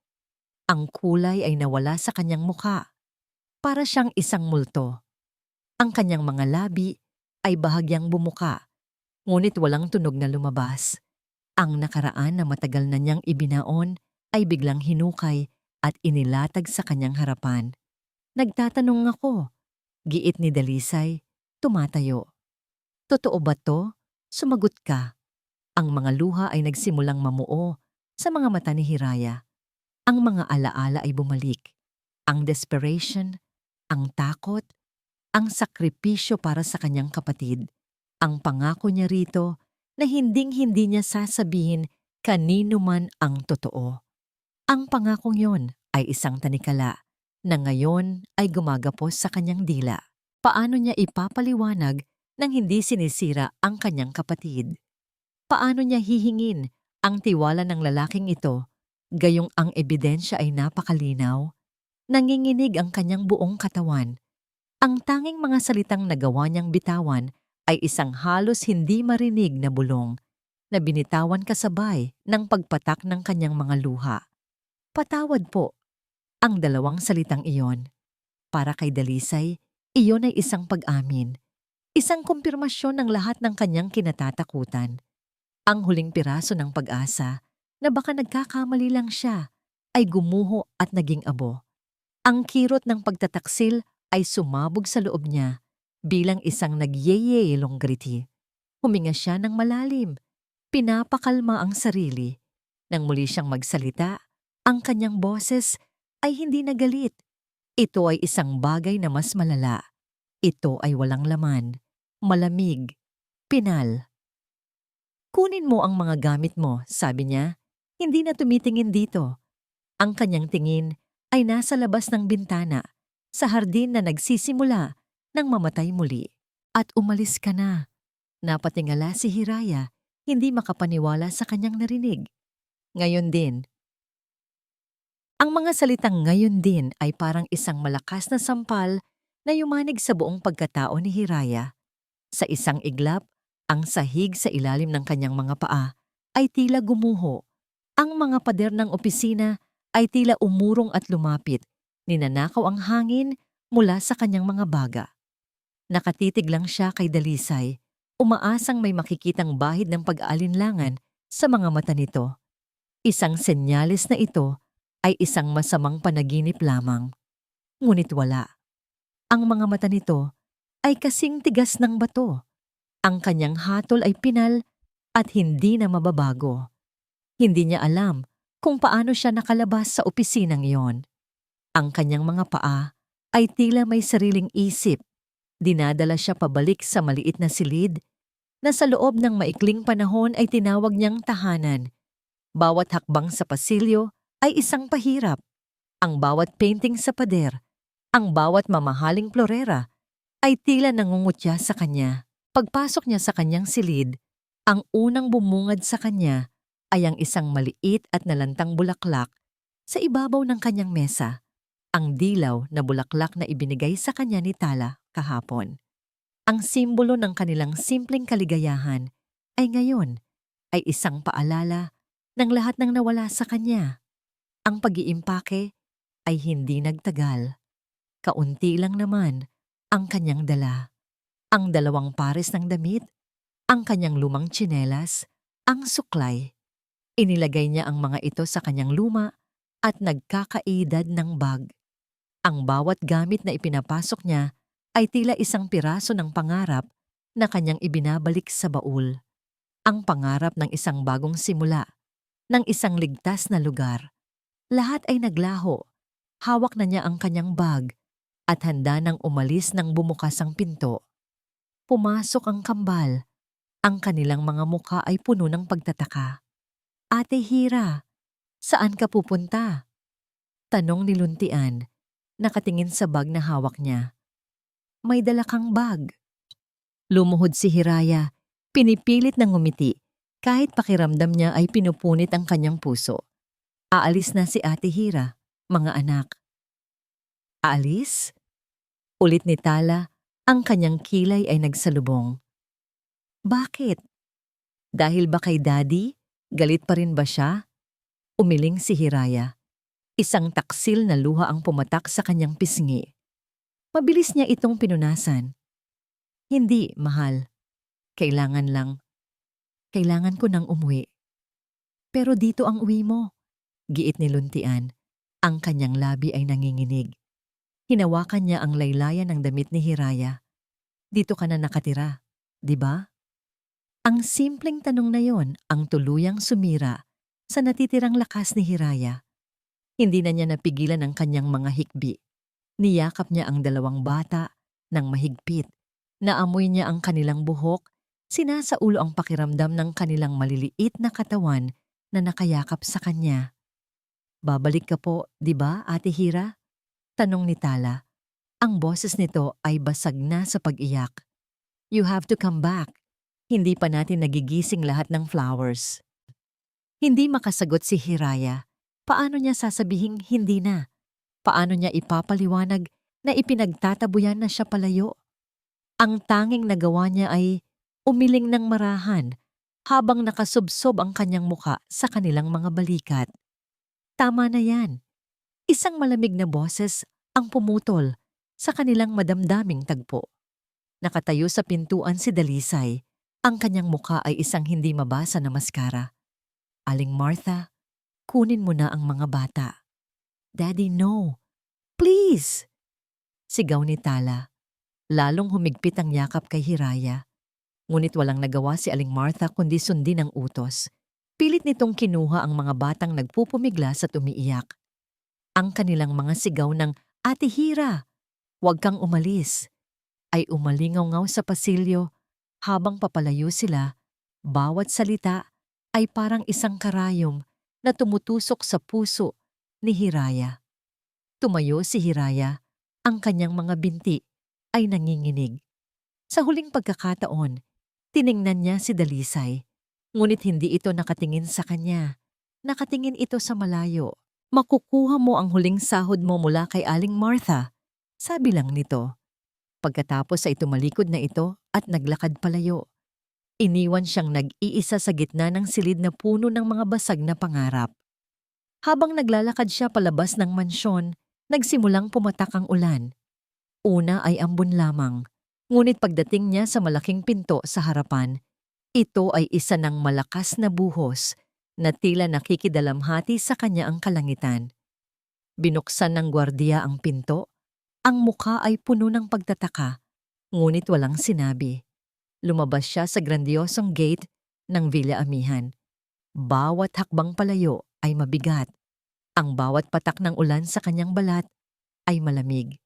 Ang kulay ay nawala sa kanyang muka. Para siyang isang multo. Ang kanyang mga labi ay bahagyang bumuka, ngunit walang tunog na lumabas. Ang nakaraan na matagal na niyang ibinaon ay biglang hinukay at inilatag sa kanyang harapan. "Nagtatanong ako," giit ni Dalisay, tumatayo. "Totoo ba to?" Sumagot ka. Ang mga luha ay nagsimulang mamuo sa mga mata ni Hiraya. Ang mga alaala ay bumalik. Ang desperation, ang takot, ang sakripisyo para sa kanyang kapatid. Ang pangako niya rito na hinding-hindi niya sasabihin kanino man ang totoo. Ang pangakong yon ay isang tanikala na ngayon ay gumagapos sa kanyang dila. Paano niya ipapaliwanag nang hindi sinisira ang kanyang kapatid? Paano niya hihingin ang tiwala ng lalaking ito, gayong ang ebidensya ay napakalinaw? Nanginginig ang kanyang buong katawan. Ang tanging mga salitang nagawa niyang bitawan ay isang halos hindi marinig na bulong na binitawan kasabay ng pagpatak ng kanyang mga luha. "Patawad po." Ang 2 salitang iyon. Para kay Dalisay, iyon ay isang pag-amin. Isang kumpirmasyon ng lahat ng kanyang kinatatakutan. Ang huling piraso ng pag-asa na baka nagkakamali lang siya ay gumuho at naging abo. Ang kirot ng pagtataksil ay sumabog sa loob niya bilang isang nagyeyelong griti. Huminga siya ng malalim. Pinapakalma ang sarili. Nang muli siyang magsalita, ang kanyang boses ay hindi na galit. Ito ay isang bagay na mas malala. Ito ay walang laman. Malamig. Pinal. "Kunin mo ang mga gamit mo," sabi niya. Hindi na tumitingin dito. Ang kanyang tingin ay nasa labas ng bintana, sa hardin na nagsisimula ng mamatay muli. "At umalis ka na." Napatingala si Hiraya, hindi makapaniwala sa kanyang narinig. Ngayon din. Ang mga salitang "ngayon din" ay parang isang malakas na sampal na yumanig sa buong pagkatao ni Hiraya. Sa isang iglap, ang sahig sa ilalim ng kanyang mga paa ay tila gumuho. Ang mga pader ng opisina ay tila umurong at lumapit. Ninanakaw ang hangin mula sa kanyang mga baga. Nakatitig lang siya kay Dalisay, umaasang may makikitang bahid ng pag-aalinlangan sa mga mata nito. Isang senyales na ito ay isang masamang panaginip lamang. Ngunit wala. Ang mga mata nito ay kasing tigas ng bato. Ang kanyang hatol ay pinal at hindi na mababago. Hindi niya alam kung paano siya nakalabas sa opisinang iyon. Ang kanyang mga paa ay tila may sariling isip. Dinadala siya pabalik sa maliit na silid na sa loob ng maikling panahon ay tinawag niyang tahanan. Bawat hakbang sa pasilyo ay isang pahirap. Ang bawat painting sa pader, ang bawat mamahaling florera ay tila nangungutya sa kanya. Pagpasok niya sa kanyang silid, ang unang bumungad sa kanya ay ang isang maliit at nalantang bulaklak sa ibabaw ng kanyang mesa. Ang dilaw na bulaklak na ibinigay sa kanya ni Tala kahapon. Ang simbolo ng kanilang simpleng kaligayahan ay ngayon ay isang paalala ng lahat ng nawala sa kanya. Ang pag-iimpake ay hindi nagtagal. Kaunti lang naman ang kanyang dala. Ang 2 pares ng damit, ang kanyang lumang tsinelas, ang suklay. Inilagay niya ang mga ito sa kanyang luma at nagkakaedad ng bag. Ang bawat gamit na ipinapasok niya ay tila isang piraso ng pangarap na kanyang ibinabalik sa baul. Ang pangarap ng isang bagong simula, ng isang ligtas na lugar. Lahat ay naglaho. Hawak na niya ang kanyang bag at handa nang umalis nang bumukas ang pinto. Pumasok ang kambal. Ang kanilang mga mukha ay puno ng pagtataka. "Ate Hira, saan ka pupunta?" Tanong ni Luntian, nakatingin sa bag na hawak niya. "May dala kang bag." Lumuhod si Hiraya, pinipilit ng ngumiti, kahit pakiramdam niya ay pinupunit ang kanyang puso. Aalis na si Ate Hira, mga anak. "Aalis?" Ulit ni Tala, ang kanyang kilay ay nagsalubong. "Bakit? Dahil ba kay Daddy? Galit pa rin ba siya?" Umiling si Hiraya. Isang taksil na luha ang pumatak sa kanyang pisngi. Mabilis niya itong pinunasan. "Hindi, mahal. Kailangan ko nang umuwi." "Pero dito ang uwi mo," giit ni Luntian. Ang kanyang labi ay nanginginig. Hinawakan niya ang laylayan ng damit ni Hiraya. "Dito ka na nakatira, di ba?" Ang simpleng tanong na yon ang tuluyang sumira sa natitirang lakas ni Hiraya. Hindi na niya napigilan ang kanyang mga hikbi. Niyakap niya ang 2 bata ng mahigpit. Naamoy niya ang kanilang buhok, sinasaulo ang pakiramdam ng kanilang maliliit na katawan na nakayakap sa kanya. "Babalik ka po, di ba, Ate Hira?" Tanong ni Tala. Ang boses nito ay basag na sa pag-iyak. "You have to come back. Hindi pa natin nagigising lahat ng flowers." Hindi makasagot si Hiraya. Paano niya sasabihing hindi na? Paano niya ipapaliwanag na ipinagtatabuyan na siya palayo? Ang tanging nagawa niya ay umiling ng marahan habang nakasubsob ang kanyang muka sa kanilang mga balikat. "Tama na yan." Isang malamig na boses ang pumutol sa kanilang madamdaming tagpo. Nakatayo sa pintuan si Dalisay. Ang kanyang muka ay isang hindi mabasa na maskara. "Aling Martha, kunin mo na ang mga bata." "Daddy, no. Please!" Sigaw ni Tala. Lalong humigpit ang yakap kay Hiraya. Ngunit walang nagawa si Aling Martha kundi sundin ang utos. Pilit nitong kinuha ang mga batang nagpupumiglas at umiiyak. Ang kanilang mga sigaw ng "Ate Hira, huwag kang umalis," ay umalingaw-ngaw sa pasilyo habang papalayo sila. Bawat salita ay parang isang karayom na tumutusok sa puso ni Hiraya. Tumayo si Hiraya, ang kanyang mga binti ay nanginginig. Sa huling pagkakataon, tiningnan niya si Dalisay, ngunit hindi ito nakatingin sa kanya. Nakatingin ito sa malayo. "Makukuha mo ang huling sahod mo mula kay Aling Martha," sabi lang nito. Pagkatapos ay tumalikod na ito at naglakad palayo. Iniwan siyang nag-iisa sa gitna ng silid na puno ng mga basag na pangarap. Habang naglalakad siya palabas ng mansyon, nagsimulang pumatak ang ulan. Una ay ambon lamang, ngunit pagdating niya sa malaking pinto sa harapan, ito ay isa ng malakas na buhos na tila nakikidalamhati sa kanya ang kalangitan. Binuksan ng gwardiya ang pinto, ang mukha ay puno ng pagtataka, ngunit walang sinabi. Lumabas siya sa grandiosong gate ng Villa Amihan. Bawat hakbang palayo ay mabigat. Ang bawat patak ng ulan sa kanyang balat ay malamig,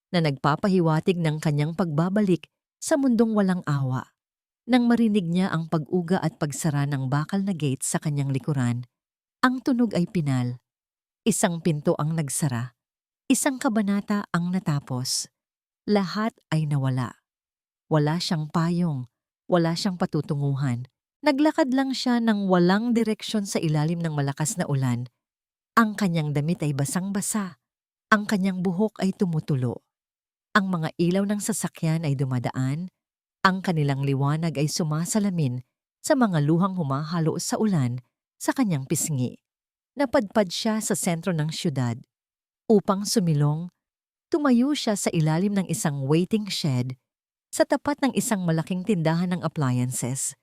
na nagpapahiwatig ng kanyang pagbabalik sa mundong walang awa. Nang marinig niya ang pag-uga at pagsara ng bakal na gate sa kanyang likuran, ang tunog ay pinal. Isang pinto ang nagsara. Isang kabanata ang natapos. Lahat ay nawala. Wala siyang payong. Wala siyang patutunguhan. Naglakad lang siya ng walang direksyon sa ilalim ng malakas na ulan. Ang kanyang damit ay basang-basa. Ang kanyang buhok ay tumutulo. Ang mga ilaw ng sasakyan ay dumadaan. Ang kanilang liwanag ay sumasalamin sa mga luhang humahalo sa ulan sa kanyang pisngi. Napadpad siya sa sentro ng syudad. Upang sumilong, tumayo siya sa ilalim ng isang waiting shed sa tapat ng isang malaking tindahan ng appliances.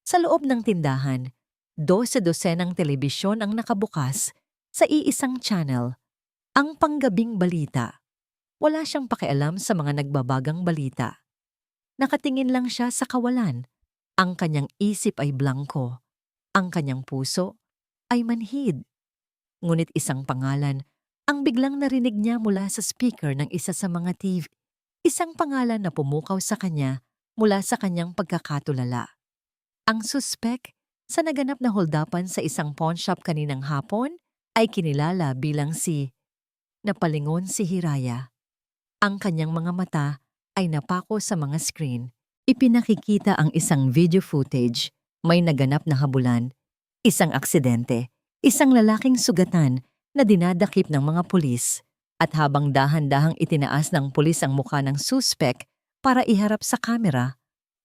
Sa loob ng tindahan, 12-dosenang telebisyon ang nakabukas sa iisang channel, ang panggabing balita. Wala siyang pakialam sa mga nagbabagang balita. Nakatingin lang siya sa kawalan. Ang kanyang isip ay blangko. Ang kanyang puso ay manhid. Ngunit isang pangalan ang biglang narinig niya mula sa speaker ng isa sa mga TV. Isang pangalan na pumukaw sa kanya mula sa kanyang pagkakatulala. Ang suspek sa naganap na holdapan sa isang pawn shop kaninang hapon ay kinilala bilang napalingon si Hiraya. Ang kanyang mga mata ay napako sa mga screen. Ipinakikita ang isang video footage, may naganap na habulan, isang aksidente, isang lalaking sugatan na dinadakip ng mga pulis. At habang dahan-dahang itinaas ng pulis ang mukha ng suspek para iharap sa kamera,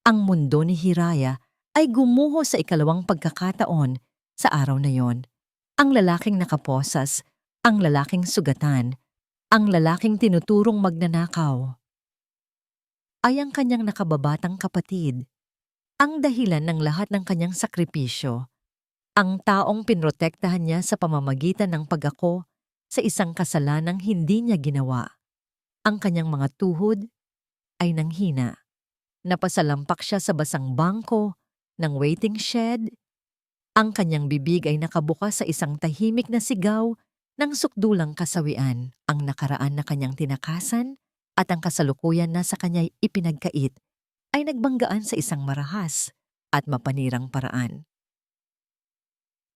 ang mundo ni Hiraya ay gumuho sa ikalawang pagkakataon sa araw na yon. Ang lalaking nakaposas, ang lalaking sugatan, ang lalaking tinuturong magnanakaw, ay ang kanyang nakababatang kapatid, ang dahilan ng lahat ng kanyang sakripisyo, ang taong pinrotektahan niya sa pamamagitan ng pag-ako sa isang kasalanang hindi niya ginawa. Ang kanyang mga tuhod ay nanghina. Napasalampak siya sa basang bangko ng waiting shed. Ang kanyang bibig ay nakabukas sa isang tahimik na sigaw ng sukdulang kasawian. Ang nakaraan na kanyang tinakasan at ang kasalukuyan na sa kanya'y ipinagkait ay nagbanggaan sa isang marahas at mapanirang paraan.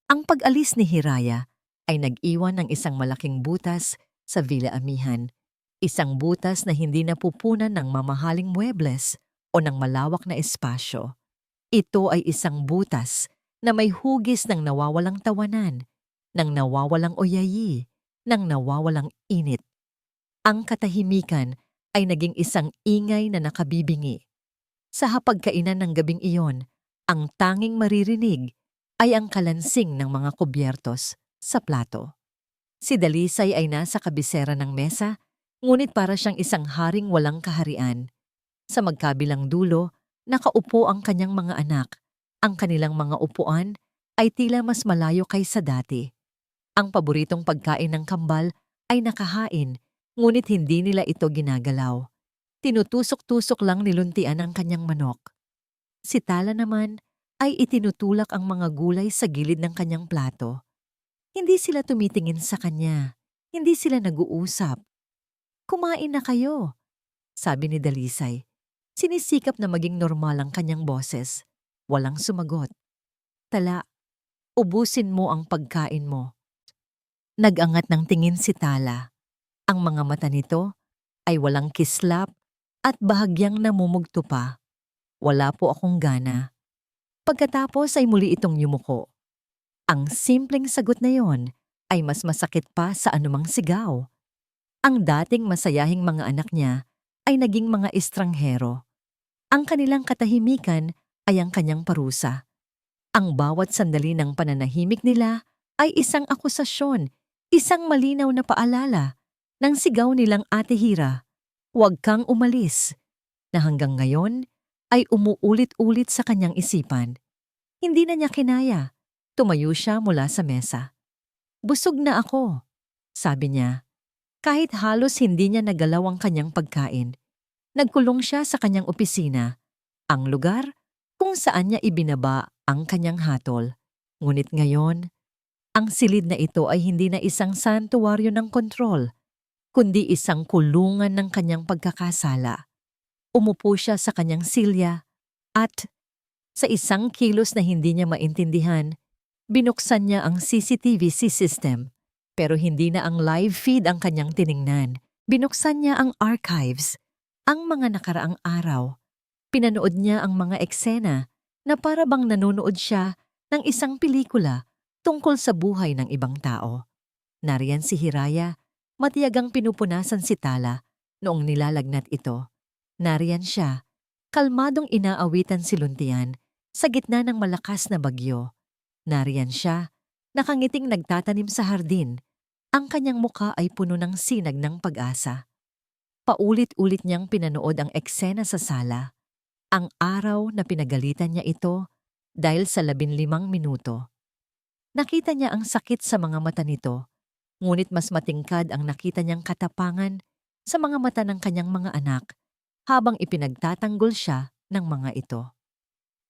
Ang pag-alis ni Hiraya ay nag-iwan ng isang malaking butas sa Villa Amihan. Isang butas na hindi napupunan ng mamahaling muebles o ng malawak na espasyo. Ito ay isang butas na may hugis ng nawawalang tawanan, ng nawawalang oyayi, ng nawawalang init. Ang katahimikan ay naging isang ingay na nakabibingi. Sa hapagkainan ng gabing iyon, ang tanging maririnig ay ang kalansing ng mga kubyertos sa plato. Si Dalisay ay nasa kabisera ng mesa, ngunit para siyang isang haring walang kaharian. Sa magkabilang dulo, nakaupo ang kanyang mga anak. Ang kanilang mga upuan ay tila mas malayo kaysa dati. Ang paboritong pagkain ng kambal ay nakahain, ngunit hindi nila ito ginagalaw. Tinutusok-tusok lang niluntian ang kanyang manok. Si Tala naman ay itinutulak ang mga gulay sa gilid ng kanyang plato. Hindi sila tumitingin sa kanya. Hindi sila nag-uusap. "Kumain na kayo," sabi ni Dalisay. Sinisikap na maging normal ang kanyang boses. Walang sumagot. "Tala, ubusin mo ang pagkain mo." Nag-angat ng tingin si Tala. Ang mga mata nito ay walang kislap at bahagyang namumugto pa. "Wala po akong gana." Pagkatapos ay muli itong yumuko. Ang simpleng sagot na yon ay mas masakit pa sa anumang sigaw. Ang dating masayahing mga anak niya ay naging mga estranghero. Ang kanilang katahimikan ay ang kanyang parusa. Ang bawat sandali ng pananahimik nila ay isang akusasyon, isang malinaw na paalala ng sigaw nilang Ate Hira, "Huwag kang umalis," na hanggang ngayon ay umuulit-ulit sa kanyang isipan. Hindi na niya kinaya. Tumayo siya mula sa mesa. "Busog na ako," sabi niya. Kahit halos hindi niya nagalaw ang kanyang pagkain, nagkulong siya sa kanyang opisina, ang lugar kung saan niya ibinaba ang kanyang hatol. Ngunit ngayon, ang silid na ito ay hindi na isang santuwaryo ng kontrol, kundi isang kulungan ng kanyang pagkakasala. Umupo siya sa kanyang silya at, sa isang kilos na hindi niya maintindihan, binuksan niya ang CCTV system. Pero hindi na ang live feed ang kanyang tiningnan. Binuksan niya ang archives, ang mga nakaraang araw. Pinanood niya ang mga eksena na para bang nanonood siya ng isang pelikula tungkol sa buhay ng ibang tao. Nariyan si Hiraya, matiyagang pinupunasan si Tala noong nilalagnat ito. Nariyan siya, kalmadong inaawitan si Luntian sa gitna ng malakas na bagyo. Nariyan siya, nakangiting nagtatanim sa hardin. Ang kanyang muka ay puno ng sinag ng pag-asa. Paulit-ulit niyang pinanood ang eksena sa sala. Ang araw na pinagalitan niya ito dahil sa 15 minuto. Nakita niya ang sakit sa mga mata nito, ngunit mas matingkad ang nakita niyang katapangan sa mga mata ng kanyang mga anak habang ipinagtatanggol siya ng mga ito.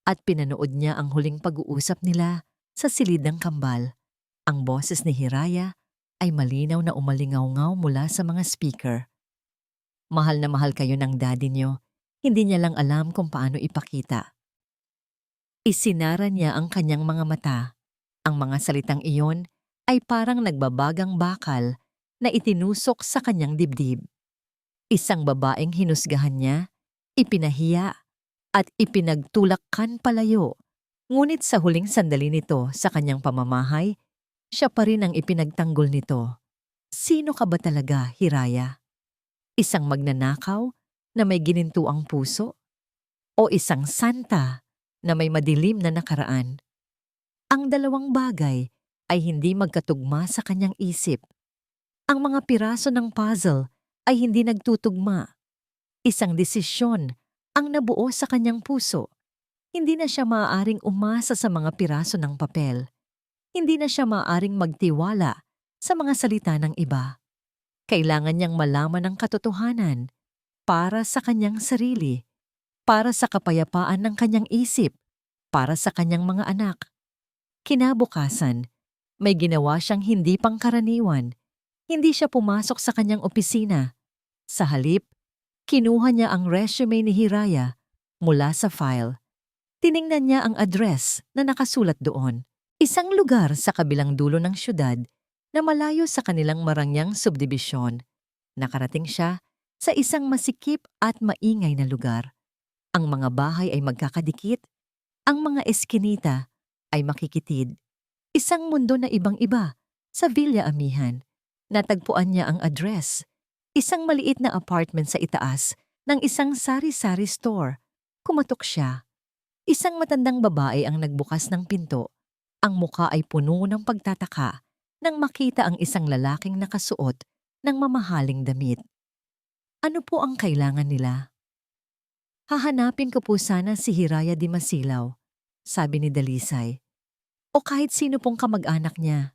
At pinanood niya ang huling pag-uusap nila sa silid ng kambal. Ang boses ni Hiraya ay malinaw na umalingaw-ngaw mula sa mga speaker. "Mahal na mahal kayo ng daddy niyo, hindi niya lang alam kung paano ipakita." Isinara niya ang kanyang mga mata. Ang mga salitang iyon ay parang nagbabagang bakal na itinusok sa kanyang dibdib. Isang babaeng hinusgahan niya, ipinahiya, at ipinagtulakkan palayo. Ngunit sa huling sandali nito sa kanyang pamamahay, siya pa rin ang ipinagtanggol nito. Sino ka ba talaga, Hiraya? Isang magnanakaw na may ginintuang puso? O isang santa na may madilim na nakaraan? Ang dalawang bagay ay hindi magkatugma sa kanyang isip. Ang mga piraso ng puzzle ay hindi nagtutugma. Isang desisyon ang nabuo sa kanyang puso. Hindi na siya maaaring umasa sa mga piraso ng papel. Hindi na siya maaaring magtiwala sa mga salita ng iba. Kailangan niyang malaman ang katotohanan para sa kanyang sarili, para sa kapayapaan ng kanyang isip, para sa kanyang mga anak. Kinabukasan, may ginawa siyang hindi pangkaraniwan. Hindi siya pumasok sa kanyang opisina. Sa halip, kinuha niya ang resume ni Hiraya mula sa file. Tiningnan niya ang address na nakasulat doon. Isang lugar sa kabilang dulo ng syudad na malayo sa kanilang marangyang subdibisyon. Nakarating siya sa isang masikip at maingay na lugar. Ang mga bahay ay magkakadikit, ang mga eskinita ay makikitid. Isang mundo na ibang-iba sa Villa Amihan. Natagpuan niya ang address. Isang maliit na apartment sa itaas ng isang sari-sari store. Kumatok siya. Isang matandang babae ang nagbukas ng pinto. Ang muka ay puno ng pagtataka nang makita ang isang lalaking nakasuot ng mamahaling damit. "Ano po ang kailangan nila?" "Hahanapin ko po sana si Hiraya Di Masilaw," sabi ni Dalisay. "O kahit sino pong kamag-anak niya."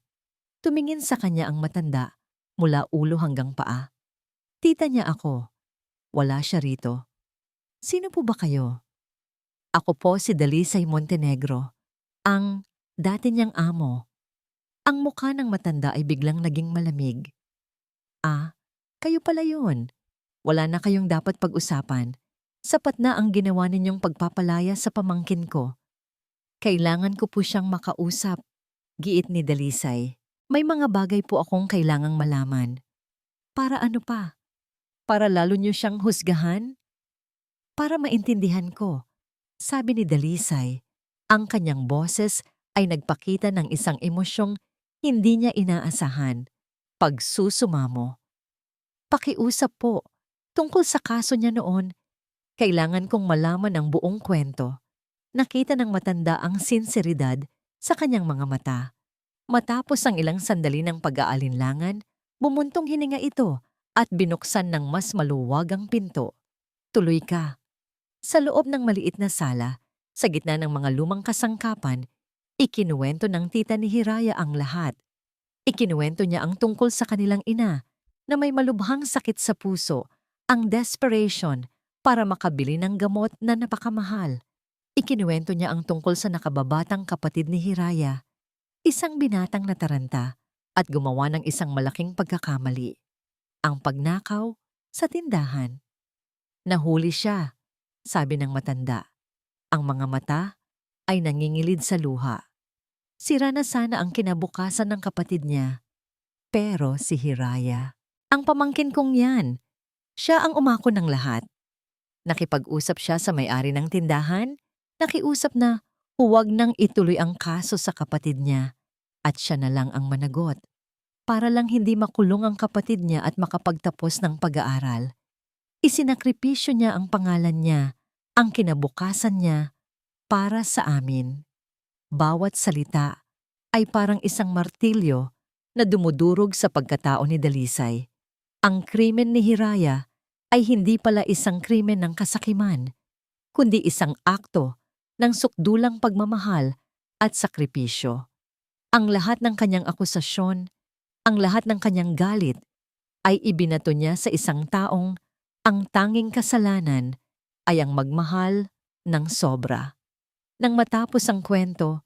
Tumingin sa kanya ang matanda mula ulo hanggang paa. "Tita niya ako. Wala siya rito." "Sino po ba kayo?" "Ako po si Dalisay Montenegro, ang dati niyang amo." Ang mukha ng matanda ay biglang naging malamig. "Ah, kayo pala yun. Wala na kayong dapat pag-usapan. Sapat na ang ginawa ninyong pagpapalaya sa pamangkin ko. Kailangan ko po siyang makausap," giit ni Dalisay. "May mga bagay po akong kailangang malaman." "Para ano pa? Para lalo niyo siyang husgahan?" "Para maintindihan ko," sabi ni Dalisay. Ang kanyang boses ay nagpakita ng isang emosyong hindi niya inaasahan. Pagsusumamo. "Pakiusap po. Tungkol sa kaso niya noon, kailangan kong malaman ang buong kwento." Nakita ng matanda ang sinseridad sa kanyang mga mata. Matapos ang ilang sandali ng pag-aalinlangan, bumuntong hininga ito at binuksan ng mas maluwagang pinto. Tuloy ka. Sa loob ng maliit na sala, sa gitna ng mga lumang kasangkapan, ikinuwento ng tita ni Hiraya ang lahat. Ikinuwento niya ang tungkol sa kanilang ina na may malubhang sakit sa puso, ang desperation para makabili ng gamot na napakamahal. Ikinuwento niya ang tungkol sa nakababatang kapatid ni Hiraya, isang binatang nataranta at gumawa ng isang malaking pagkakamali, ang pagnakaw sa tindahan. Nahuli siya, sabi ng matanda. Ang mga mata ay nangingilid sa luha. Sira na sana ang kinabukasan ng kapatid niya. Pero si Hiraya, ang pamangkin kong yan, siya ang umako ng lahat. Nakipag-usap siya sa may-ari ng tindahan, nakiusap na huwag nang ituloy ang kaso sa kapatid niya at siya na lang ang managot. Para lang hindi makulong ang kapatid niya at makapagtapos ng pag-aaral. Isinakripisyo niya ang pangalan niya, ang kinabukasan niya, para sa amin. Bawat salita ay parang isang martilyo na dumudurog sa pagkatao ni Dalisay. Ang krimen ni Hiraya ay hindi pala isang krimen ng kasakiman, kundi isang akto ng sukdulang pagmamahal at sakripisyo. Ang lahat ng kanyang akusasyon, ang lahat ng kanyang galit, ay ibinato niya sa isang taong ang tanging kasalanan ay ang magmahal ng sobra. Nang matapos ang kwento,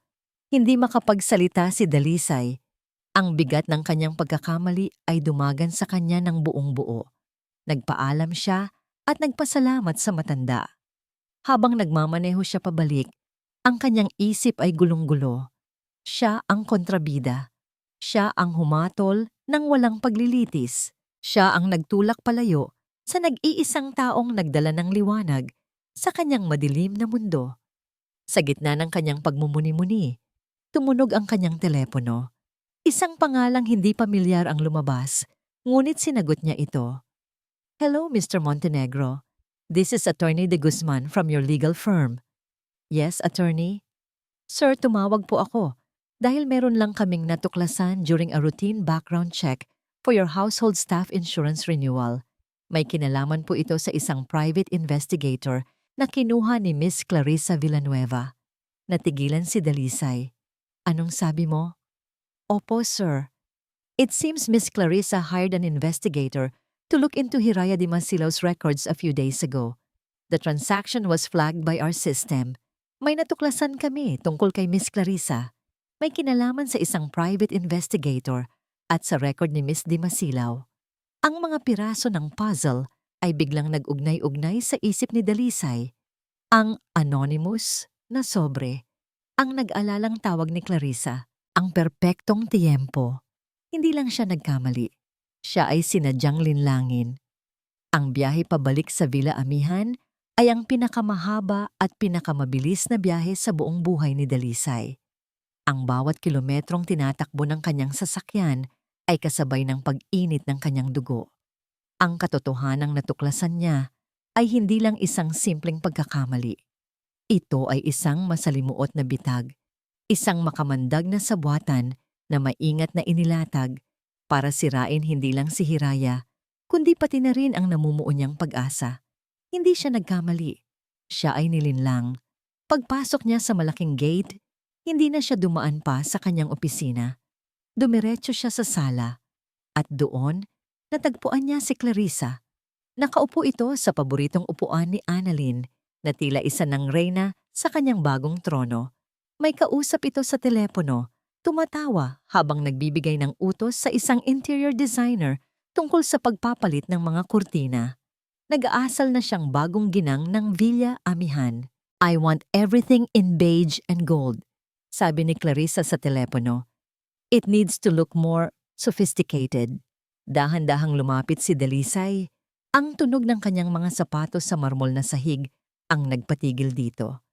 hindi makapagsalita si Dalisay. Ang bigat ng kanyang pagkakamali ay dumagan sa kanya ng buong buo. Nagpaalam siya at nagpasalamat sa matanda. Habang nagmamaneho siya pabalik, ang kanyang isip ay gulong-gulo. Siya ang kontrabida. Siya ang humatol ng walang paglilitis. Siya ang nagtulak palayo sa nag-iisang taong nagdala ng liwanag sa kanyang madilim na mundo. Sa gitna ng kanyang pagmumuni-muni, tumunog ang kanyang telepono. Isang pangalang hindi pamilyar ang lumabas, ngunit sinagot niya ito. Hello, Mr. Montenegro. This is Attorney De Guzman from your legal firm. Yes, attorney? Sir, tumawag po ako dahil meron lang kaming natuklasan during a routine background check for your household staff insurance renewal. May kinalaman po ito sa isang private investigator na kinuha ni Miss Clarissa Villanueva. Natigilan si Dalisay. Anong sabi mo? Opo, sir. It seems Miss Clarissa hired an investigator to look into Hiraya de Masilao's records a few days ago. The transaction was flagged by our system. May natuklasan kami tungkol kay Miss Clarissa. May kinalaman sa isang private investigator at sa record ni Miss de Masilao. Ang mga piraso ng puzzle ay biglang nag-ugnay-ugnay sa isip ni Dalisay. Ang anonymous na sobre, ang nag-alalang tawag ni Clarissa, ang perpektong tiyempo. Hindi lang siya nagkamali. Siya ay sinadyang linlangin. Ang biyahe pabalik sa Villa Amihan ay ang pinakamahaba at pinakamabilis na biyahe sa buong buhay ni Dalisay. Ang bawat kilometrong tinatakbo ng kanyang sasakyan ay kasabay ng pag-init ng kanyang dugo. Ang katotohanang natuklasan niya ay hindi lang isang simpleng pagkakamali. Ito ay isang masalimuot na bitag, isang makamandag na sabwatan na maingat na inilatag para sirain hindi lang si Hiraya, kundi pati na rin ang namumuo niyang pag-asa. Hindi siya nagkamali. Siya ay nilinlang. Pagpasok niya sa malaking gate, hindi na siya dumaan pa sa kanyang opisina. Dumiretso siya sa sala at doon natagpuan niya si Clarissa. Nakaupo ito sa paboritong upuan ni Annalyn na tila isa ng reyna sa kanyang bagong trono. May kausap ito sa telepono, tumatawa habang nagbibigay ng utos sa isang interior designer tungkol sa pagpapalit ng mga kurtina. Nag-aasal na siyang bagong ginang ng Villa Amihan. I want everything in beige and gold, sabi ni Clarissa sa telepono. It needs to look more sophisticated. Dahan-dahang lumapit si Dalisay. Ang tunog ng kanyang mga sapatos sa marmol na sahig ang nagpatigil dito.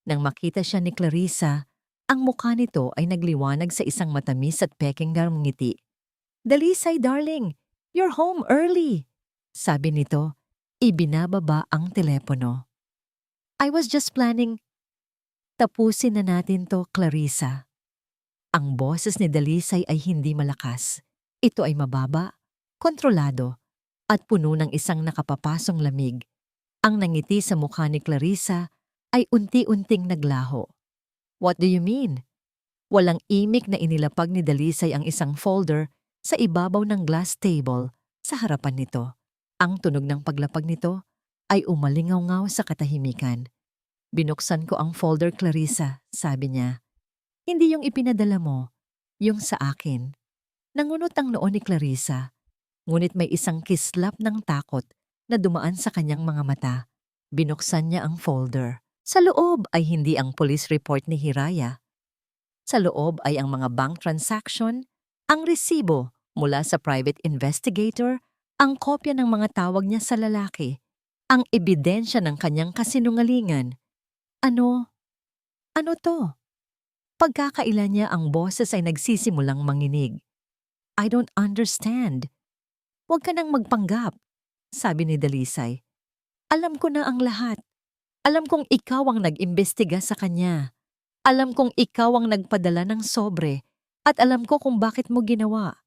Nang makita siya ni Clarissa, ang mukha nito ay nagliwanag sa isang matamis at pekeng ngiti. Dalisay, darling, you're home early, sabi nito. Ibinababa ang telepono. I was just planning. Tapusin na natin to, Clarissa. Ang boses ni Dalisay ay hindi malakas. Ito ay mababa, kontrolado, at puno ng isang nakapapasong lamig. Ang nangiti sa mukha ni Clarissa ay unti-unting naglaho. What do you mean? Walang imik na inilapag ni Dalisay ang isang folder sa ibabaw ng glass table sa harapan nito. Ang tunog ng paglapag nito ay umalingaw-ngaw sa katahimikan. Binuksan ko ang folder, Clarissa, sabi niya. Hindi yung ipinadala mo, yung sa akin. Nangunot ang noo ni Clarissa, ngunit may isang kislap ng takot na dumaan sa kanyang mga mata. Binuksan niya ang folder. Sa loob ay hindi ang police report ni Hiraya. Sa loob ay ang mga bank transaction, ang resibo mula sa private investigator, ang kopya ng mga tawag niya sa lalaki, ang ebidensya ng kanyang kasinungalingan. Ano to? Pagkakailan niya ang boses ay nagsisimulang manginig. I don't understand. Huwag ka nang magpanggap, sabi ni Dalisay. Alam ko na ang lahat. Alam kong ikaw ang nag-imbestiga sa kanya. Alam kong ikaw ang nagpadala ng sobre at alam ko kung bakit mo ginawa.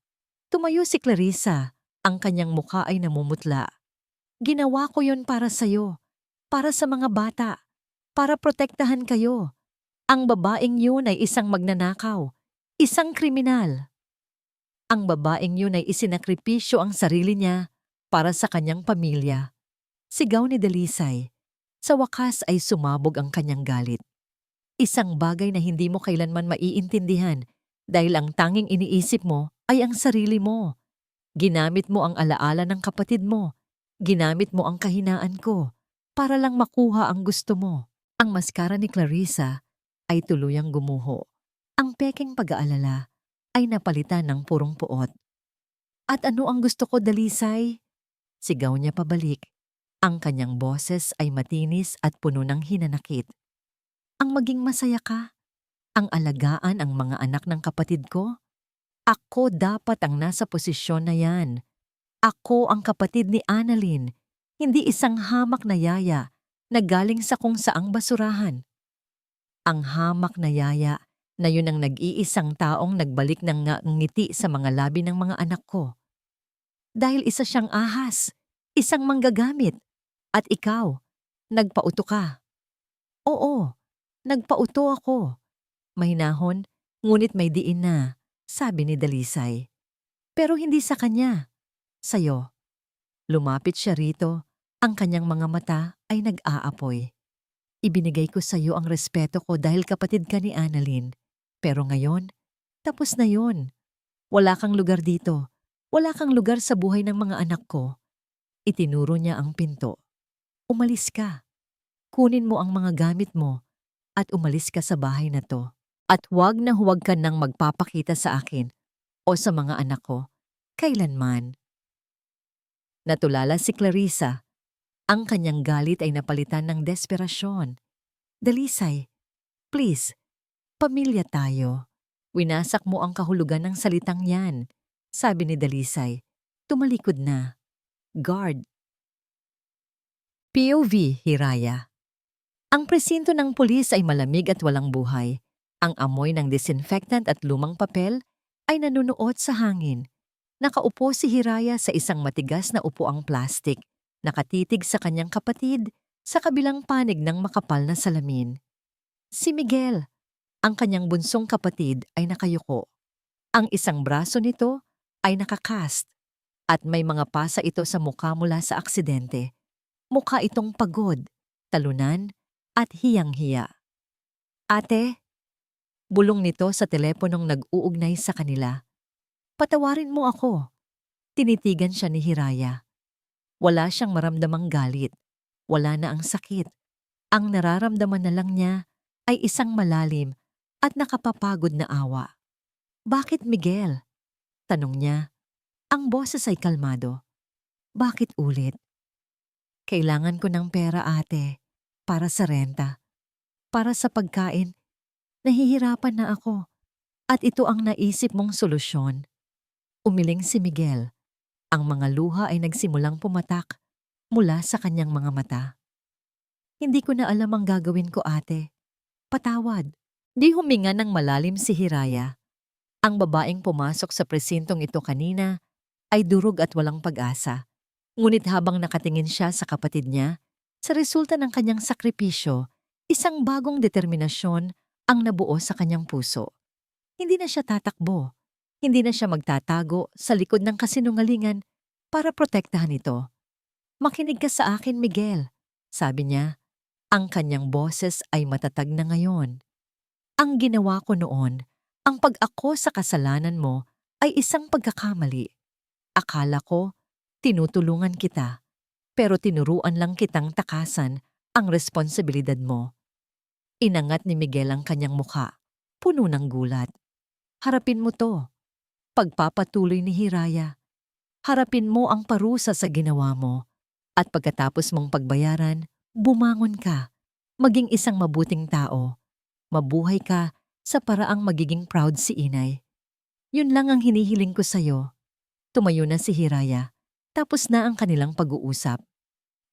Tumayo si Clarissa. Ang kanyang mukha ay namumutla. Ginawa ko yon para sa'yo, para sa mga bata, para protektahan kayo. Ang babaeng yun ay isang magnanakaw, isang kriminal. Ang babaeng yun ay isinakripisyo ang sarili niya para sa kanyang pamilya. Sigaw ni Dalisay. Sa wakas ay sumabog ang kanyang galit. Isang bagay na hindi mo kailanman maiintindihan dahil ang tanging iniisip mo ay ang sarili mo. Ginamit mo ang alaala ng kapatid mo. Ginamit mo ang kahinaan ko para lang makuha ang gusto mo. Ang maskara ni Clarissa ay tuluyang gumuho. Ang peking pag-aalala ay napalitan ng purong puot. At ano ang gusto ko, Dalisay? Sigaw niya pabalik. Ang kanyang boses ay matinis at puno ng hinanakit. Ang maging masaya ka? Ang alagaan ang mga anak ng kapatid ko? Ako dapat ang nasa posisyon na yan. Ako ang kapatid ni Annalyn, hindi isang hamak na yaya na galing sa kung saang basurahan. Ang hamak na yaya na yun ang nag-iisang taong nagbalik ng ngiti sa mga labi ng mga anak ko. Dahil isa siyang ahas, isang manggagamit, at ikaw, nagpauto ka. Oo, nagpauto ako. Mahinahon, ngunit may diin na, sabi ni Dalisay. Pero hindi sa kanya, sa'yo. Lumapit siya rito, ang kanyang mga mata ay nag-aapoy. Ibinigay ko sa'yo ang respeto ko dahil kapatid ka ni Annalyn. Pero ngayon, tapos na yon. Wala kang lugar dito. Wala kang lugar sa buhay ng mga anak ko. Itinuro niya ang pinto. Umalis ka. Kunin mo ang mga gamit mo at umalis ka sa bahay na to. At huwag na huwag ka nang magpapakita sa akin o sa mga anak ko. Kailanman. Natulala si Clarissa. Ang kanyang galit ay napalitan ng desperasyon. Dalisay, please, pamilya tayo. Winasak mo ang kahulugan ng salitang yan, sabi ni Dalisay. Tumalikod na. Guard. POV, Hiraya. Ang presinto ng pulis ay malamig at walang buhay. Ang amoy ng disinfectant at lumang papel ay nanunuot sa hangin. Nakaupo si Hiraya sa isang matigas na upuang plastik, nakatitig sa kanyang kapatid sa kabilang panig ng makapal na salamin. Si Miguel, ang kanyang bunsong kapatid, ay nakayuko. Ang isang braso nito ay nakakast at may mga pasa ito sa mukha mula sa aksidente. Mukha itong pagod, talunan at hiyang-hiya. Ate, bulong nito sa teleponong nag-uugnay sa kanila. Patawarin mo ako. Tinitigan siya ni Hiraya. Wala siyang maramdamang galit. Wala na ang sakit. Ang nararamdaman na lang niya ay isang malalim at nakapapagod na awa. Bakit Miguel? Tanong niya. Ang boses ay kalmado. Bakit ulit? Kailangan ko ng pera, ate. Para sa renta. Para sa pagkain. Nahihirapan na ako. At ito ang naisip mong solusyon. Umiling si Miguel. Ang mga luha ay nagsimulang pumatak mula sa kanyang mga mata. Hindi ko na alam ang gagawin ko, ate. magpatawad. Di huminga ng malalim si Hiraya. Ang babaeng pumasok sa presintong ito kanina ay durog at walang pag-asa. Ngunit habang nakatingin siya sa kapatid niya, sa resulta ng kanyang sakripisyo, isang bagong determinasyon ang nabuo sa kanyang puso. Hindi na siya tatakbo. Hindi na siya magtatago sa likod ng kasinungalingan para protektahan ito. "Makinig ka sa akin, Miguel," sabi niya. Ang kanyang boses ay matatag na ngayon. "Ang ginawa ko noon, ang pag-ako sa kasalanan mo ay isang pagkakamali. Akala ko, tinutulungan kita, pero tinuruan lang kitang takasan ang responsibilidad mo." Inangat ni Miguel ang kanyang mukha, puno ng gulat. "Harapin mo to." Pagpapatuloy ni Hiraya. "Harapin mo ang parusa sa ginawa mo. At pagkatapos mong pagbayaran, bumangon ka. Maging isang mabuting tao. Mabuhay ka sa paraang magiging proud si inay. Yun lang ang hinihiling ko sa'yo." Tumayo na si Hiraya. Tapos na ang kanilang pag-uusap.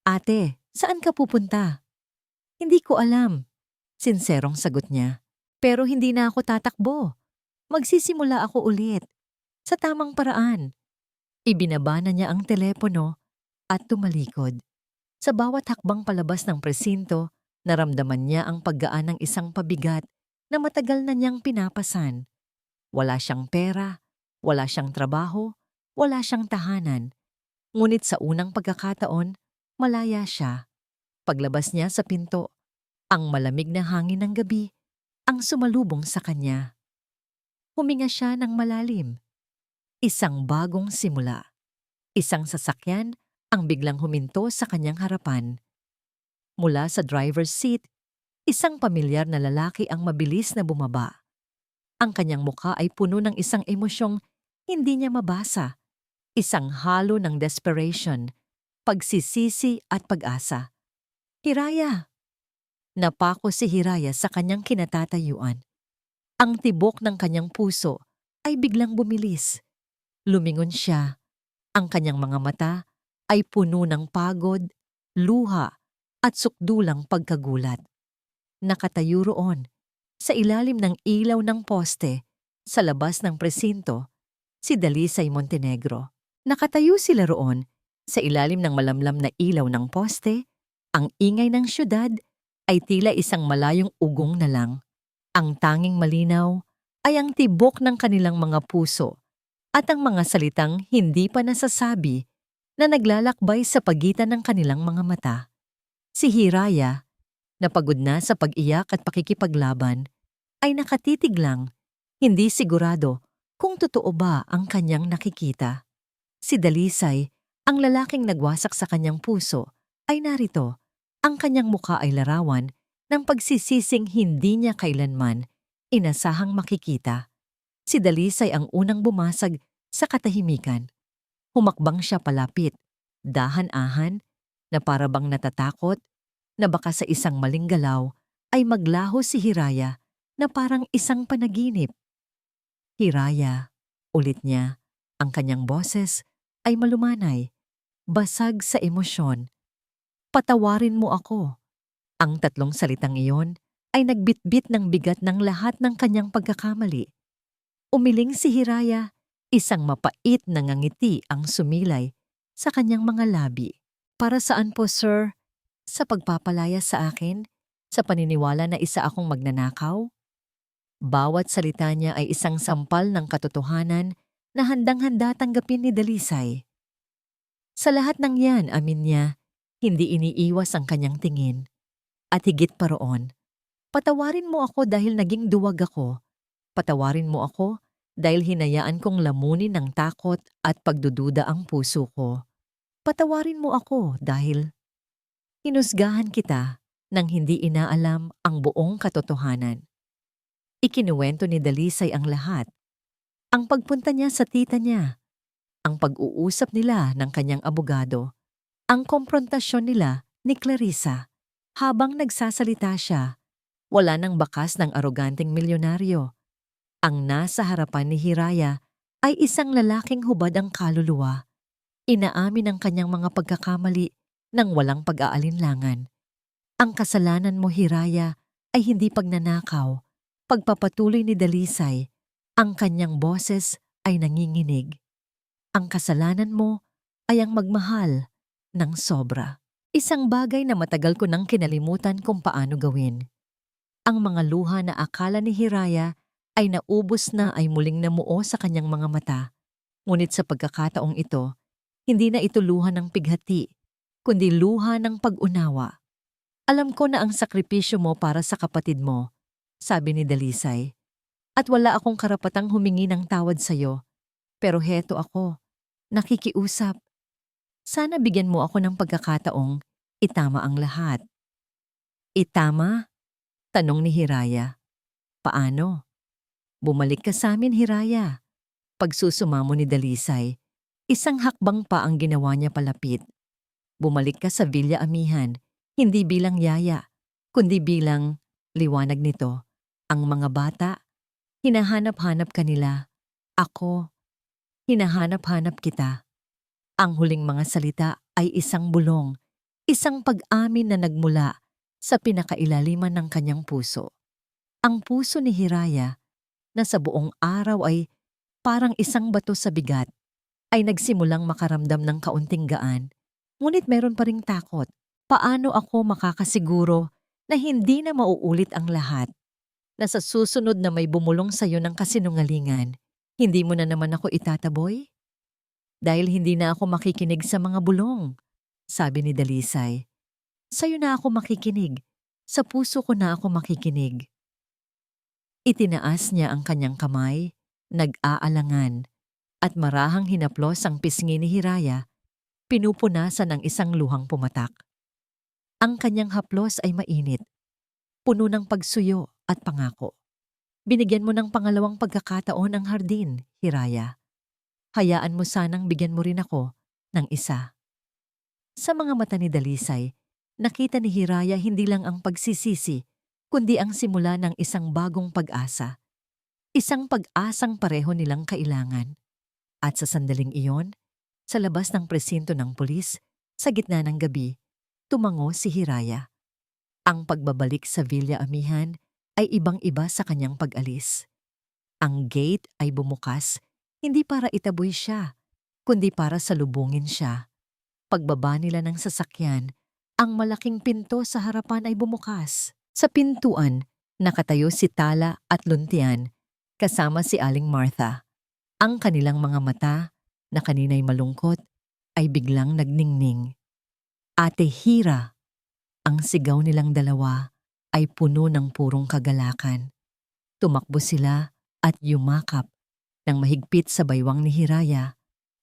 "Ate, saan ka pupunta?" "Hindi ko alam." Sinserong sagot niya. "Pero hindi na ako tatakbo. Magsisimula ako ulit. Sa tamang paraan." Ibinaba na niya ang telepono at tumalikod. Sa bawat hakbang palabas ng presinto, naramdaman niya ang paggaan ng isang pabigat na matagal na niyang pinapasan. Wala siyang pera, wala siyang trabaho, wala siyang tahanan. Ngunit sa unang pagkakataon, malaya siya. Paglabas niya sa pinto, ang malamig na hangin ng gabi ang sumalubong sa kanya. Huminga siya ng malalim. Isang bagong simula. Isang sasakyan ang biglang huminto sa kanyang harapan. Mula sa driver's seat, isang pamilyar na lalaki ang mabilis na bumaba. Ang kanyang mukha ay puno ng isang emosyong hindi niya mabasa. Isang halo ng desperation, pagsisisi at pag-asa. "Hiraya!" Napako si Hiraya sa kanyang kinatatayuan. Ang tibok ng kanyang puso ay biglang bumilis. Lumingon siya. Ang kanyang mga mata ay puno ng pagod, luha at sukdulang pagkagulat. Nakatayo roon, sa ilalim ng ilaw ng poste, sa labas ng presinto, si Dalisay Montenegro. Nakatayo sila roon, sa ilalim ng malamlam na ilaw ng poste, ang ingay ng syudad ay tila isang malayong ugong na lang. Ang tanging malinaw ay ang tibok ng kanilang mga puso at ang mga salitang hindi pa nasasabi na naglalakbay sa pagitan ng kanilang mga mata. Si Hiraya, na pagod na sa pag-iyak at pakikipaglaban, ay nakatitig lang, hindi sigurado kung totoo ba ang kanyang nakikita. Si Dalisay, ang lalaking nagwasak sa kanyang puso, ay narito. Ang kanyang mukha ay larawan ng pagsisising hindi niya kailanman inasahang makikita. Si Dalisay ang unang bumasag sa katahimikan. Humakbang siya palapit, dahan-ahan, na para bang natatakot, na baka sa isang maling galaw ay maglaho si Hiraya na parang isang panaginip. "Hiraya," ulit niya, ang kanyang boses ay malumanay, basag sa emosyon. "Patawarin mo ako." Ang tatlong salitang iyon ay nagbitbit ng bigat ng lahat ng kanyang pagkakamali. Umiling si Hiraya, isang mapait na ngangiti ang sumilay sa kanyang mga labi. "Para saan po, sir? Sa pagpapalaya sa akin? Sa paniniwala na isa akong magnanakaw?" Bawat salita niya ay isang sampal ng katotohanan na handang-handa tanggapin ni Dalisay. Sa lahat ng yan, amin niya, hindi iniiwas ang kanyang tingin. At higit pa roon, "Patawarin mo ako dahil naging duwag ako. Patawarin mo ako dahil hinayaan kong lamunin ng takot at pagdududa ang puso ko. Patawarin mo ako dahil hinusgahan kita nang hindi inaalam ang buong katotohanan." Ikinuwento ni Dalisay ang lahat. Ang pagpunta niya sa tita niya, ang pag-uusap nila ng kanyang abogado, ang komprontasyon nila ni Clarissa. Habang nagsasalita siya, wala nang bakas ng aroganteng milyonaryo. Ang nasa harapan ni Hiraya ay isang lalaking hubad ang kaluluwa. Inaamin ang kanyang mga pagkakamali nang walang pag-aalinlangan. "Ang kasalanan mo, Hiraya, ay hindi pagnanakaw. Pagpapatuloy ni Dalisay, ang kanyang boses ay nanginginig. Ang kasalanan mo ay ang magmahal ng sobra. Isang bagay na matagal ko nang kinalimutan kung paano gawin. Ang mga luha na akala ni Hiraya ay naubos na ay muling namuo sa kanyang mga mata. Ngunit sa pagkakataong ito, hindi na ito luha ng pighati, kundi luha ng pag-unawa. Alam ko na ang sakripisyo mo para sa kapatid mo, sabi ni Dalisay, at wala akong karapatang humingi ng tawad sa'yo. Pero heto ako, nakikiusap. Sana bigyan mo ako ng pagkakataong itama ang lahat. Itama? Tanong ni Hiraya. Paano? Bumalik ka sa amin, Hiraya. Pagsusumamo ni Dalisay, isang hakbang pa ang ginawa niya palapit. Bumalik ka sa Villa Amihan, hindi bilang yaya, kundi bilang, liwanag nito, ang mga bata. Hinahanap-hanap ka nila. Ako, hinahanap-hanap kita. Ang huling mga salita ay isang bulong, isang pag-amin na nagmula sa pinakailaliman ng kanyang puso. Ang puso ni Hiraya, na sa buong araw ay parang isang bato sa bigat, ay nagsimulang makaramdam ng kaunting gaan. Ngunit meron pa ring takot. Paano ako makakasiguro na hindi na mauulit ang lahat? Na sa susunod na may bumulong sa'yo ng kasinungalingan, hindi mo na naman ako itataboy? Dahil hindi na ako makikinig sa mga bulong, sabi ni Dalisay. Sa'yo na ako makikinig. Sa puso ko na ako makikinig. Itinaas niya ang kanyang kamay, nag-aalangan, at marahang hinaplos ang pisngi ni Hiraya, pinupunasan ng isang luhang pumatak. Ang kanyang haplos ay mainit, puno ng pagsuyo at pangako. Binigyan mo ng pangalawang pagkakataon ang hardin, Hiraya. Hayaan mo sanang bigyan mo rin ako ng isa. Sa mga mata ni Dalisay, nakita ni Hiraya hindi lang ang pagsisisi, kundi ang simula ng isang bagong pag-asa. Isang pag-asang pareho nilang kailangan. At sa sandaling iyon, sa labas ng presinto ng pulis, sa gitna ng gabi, tumango si Hiraya. Ang pagbabalik sa Villa Amihan ay ibang-iba sa kanyang pag-alis. Ang gate ay bumukas, hindi para itaboy siya, kundi para salubungin siya. Pagbaba nila ng sasakyan, ang malaking pinto sa harapan ay bumukas. Sa pintuan, nakatayo si Tala at Luntian, kasama si Aling Martha. Ang kanilang mga mata, na kanina'y malungkot, ay biglang nagningning. Ate Hira, ang sigaw nilang dalawa ay puno ng purong kagalakan. Tumakbo sila at yumakap ng mahigpit sa baywang ni Hiraya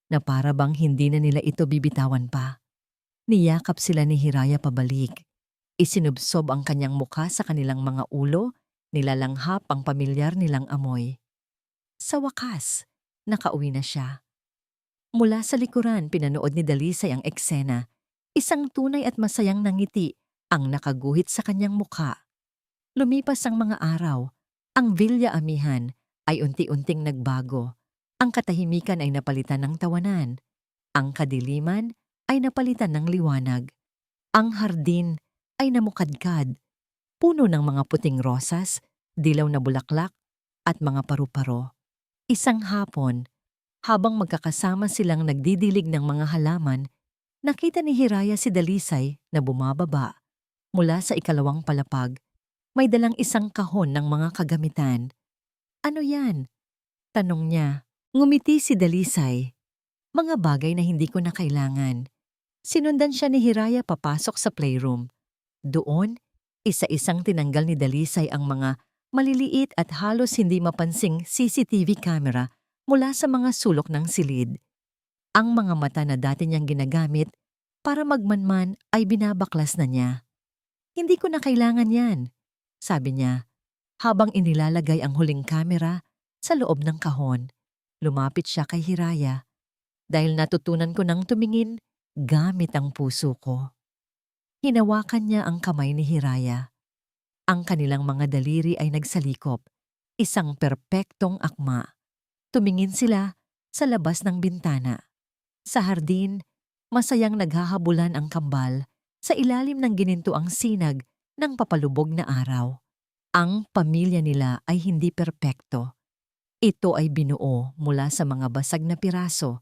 na para bang hindi na nila ito bibitawan pa. Niyakap sila ni Hiraya pabalik. Isinubsob ang kanyang mukha sa kanilang mga ulo, nilalanghap ang pamilyar nilang amoy. Sa wakas, nakauwi na siya. Mula sa likuran, pinanood ni Dalisay ang eksena. Isang tunay at masayang nangiti ang nakaguhit sa kanyang mukha. Lumipas ang mga araw, ang Villa Amihan ay unti-unting nagbago. Ang katahimikan ay napalitan ng tawanan. Ang kadiliman ay napalitan ng liwanag. Ang hardin ay namukadkad, puno ng mga puting rosas, dilaw na bulaklak, at mga paru-paro. Isang hapon, habang magkakasama silang nagdidilig ng mga halaman, nakita ni Hiraya si Dalisay na bumababa. Mula sa ikalawang palapag, may dalang isang kahon ng mga kagamitan. Ano yan? Tanong niya. Ngumiti si Dalisay. Mga bagay na hindi ko na kailangan. Sinundan siya ni Hiraya papasok sa playroom. Doon, isa-isang tinanggal ni Dalisay ang mga maliliit at halos hindi mapansing CCTV camera mula sa mga sulok ng silid. Ang mga mata na dati niyang ginagamit para magmanman ay binabaklas na niya. Hindi ko na kailangan yan, sabi niya, habang inilalagay ang huling kamera sa loob ng kahon. Lumapit siya kay Hiraya. Dahil natutunan ko nang tumingin gamit ang puso ko. Hinawakan niya ang kamay ni Hiraya. Ang kanilang mga daliri ay nagsalikop, isang perpektong akma. Tumingin sila sa labas ng bintana. Sa hardin, masayang naghahabulan ang kambal sa ilalim ng ginintuang sinag ng papalubog na araw. Ang pamilya nila ay hindi perpekto. Ito ay binuo mula sa mga basag na piraso,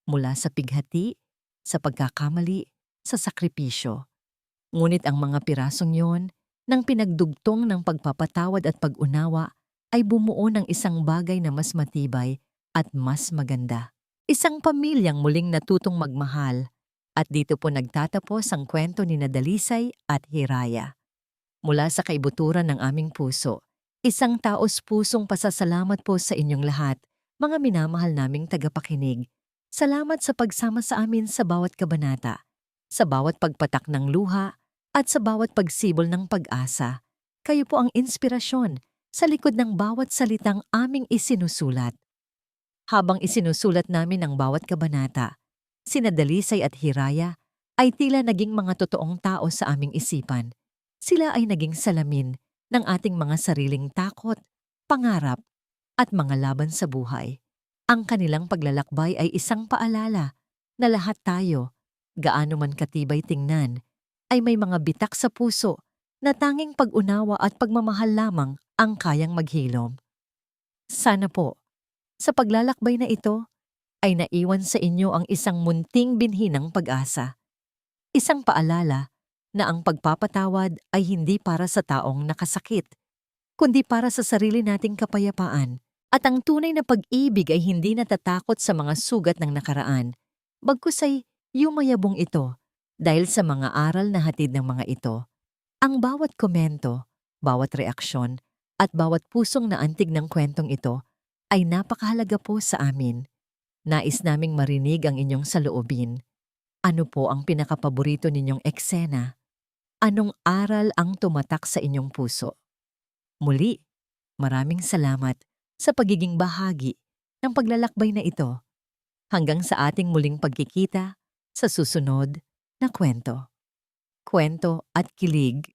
mula sa pighati, sa pagkakamali, sa sakripisyo. Ngunit ang mga pirasong yon, nang pinagdugtong ng pagpapatawad at pag-unawa, ay bumuo ng isang bagay na mas matibay at mas maganda. Isang pamilyang muling natutong magmahal, at dito po nagtatapos ang kwento ni Dalisay at Hiraya. Mula sa kaibuturan ng aming puso, isang taos-pusong pasasalamat po sa inyong lahat, mga minamahal naming tagapakinig. Salamat sa pagsama sa amin sa bawat kabanata, sa bawat pagpatak ng luha, at sa bawat pagsibol ng pag-asa. Kayo po ang inspirasyon sa likod ng bawat salitang aming isinusulat. Habang isinusulat namin ang bawat kabanata, sina Dalisay at Hiraya ay tila naging mga totoong tao sa aming isipan. Sila ay naging salamin ng ating mga sariling takot, pangarap, at mga laban sa buhay. Ang kanilang paglalakbay ay isang paalala na lahat tayo, gaano man katibay tingnan, ay may mga bitak sa puso na tanging pag-unawa at pagmamahal lamang ang kayang maghilom. Sana po, sa paglalakbay na ito, ay naiwan sa inyo ang isang munting binhi ng pag-asa. Isang paalala na ang pagpapatawad ay hindi para sa taong nakasakit, kundi para sa sarili nating kapayapaan. At ang tunay na pag-ibig ay hindi natatakot sa mga sugat ng nakaraan, bagkus ay yumayabong ito dahil sa mga aral na hatid ng mga ito. Ang bawat komento, bawat reaksyon, at bawat pusong naantig ng kwentong ito ay napakahalaga po sa amin. Nais naming marinig ang inyong saloobin. Ano po ang pinakapaborito ninyong eksena? Anong aral ang tumatak sa inyong puso? Muli, maraming salamat sa pagiging bahagi ng paglalakbay na ito. Hanggang sa ating muling pagkikita sa susunod na kwento. Kwento at kilig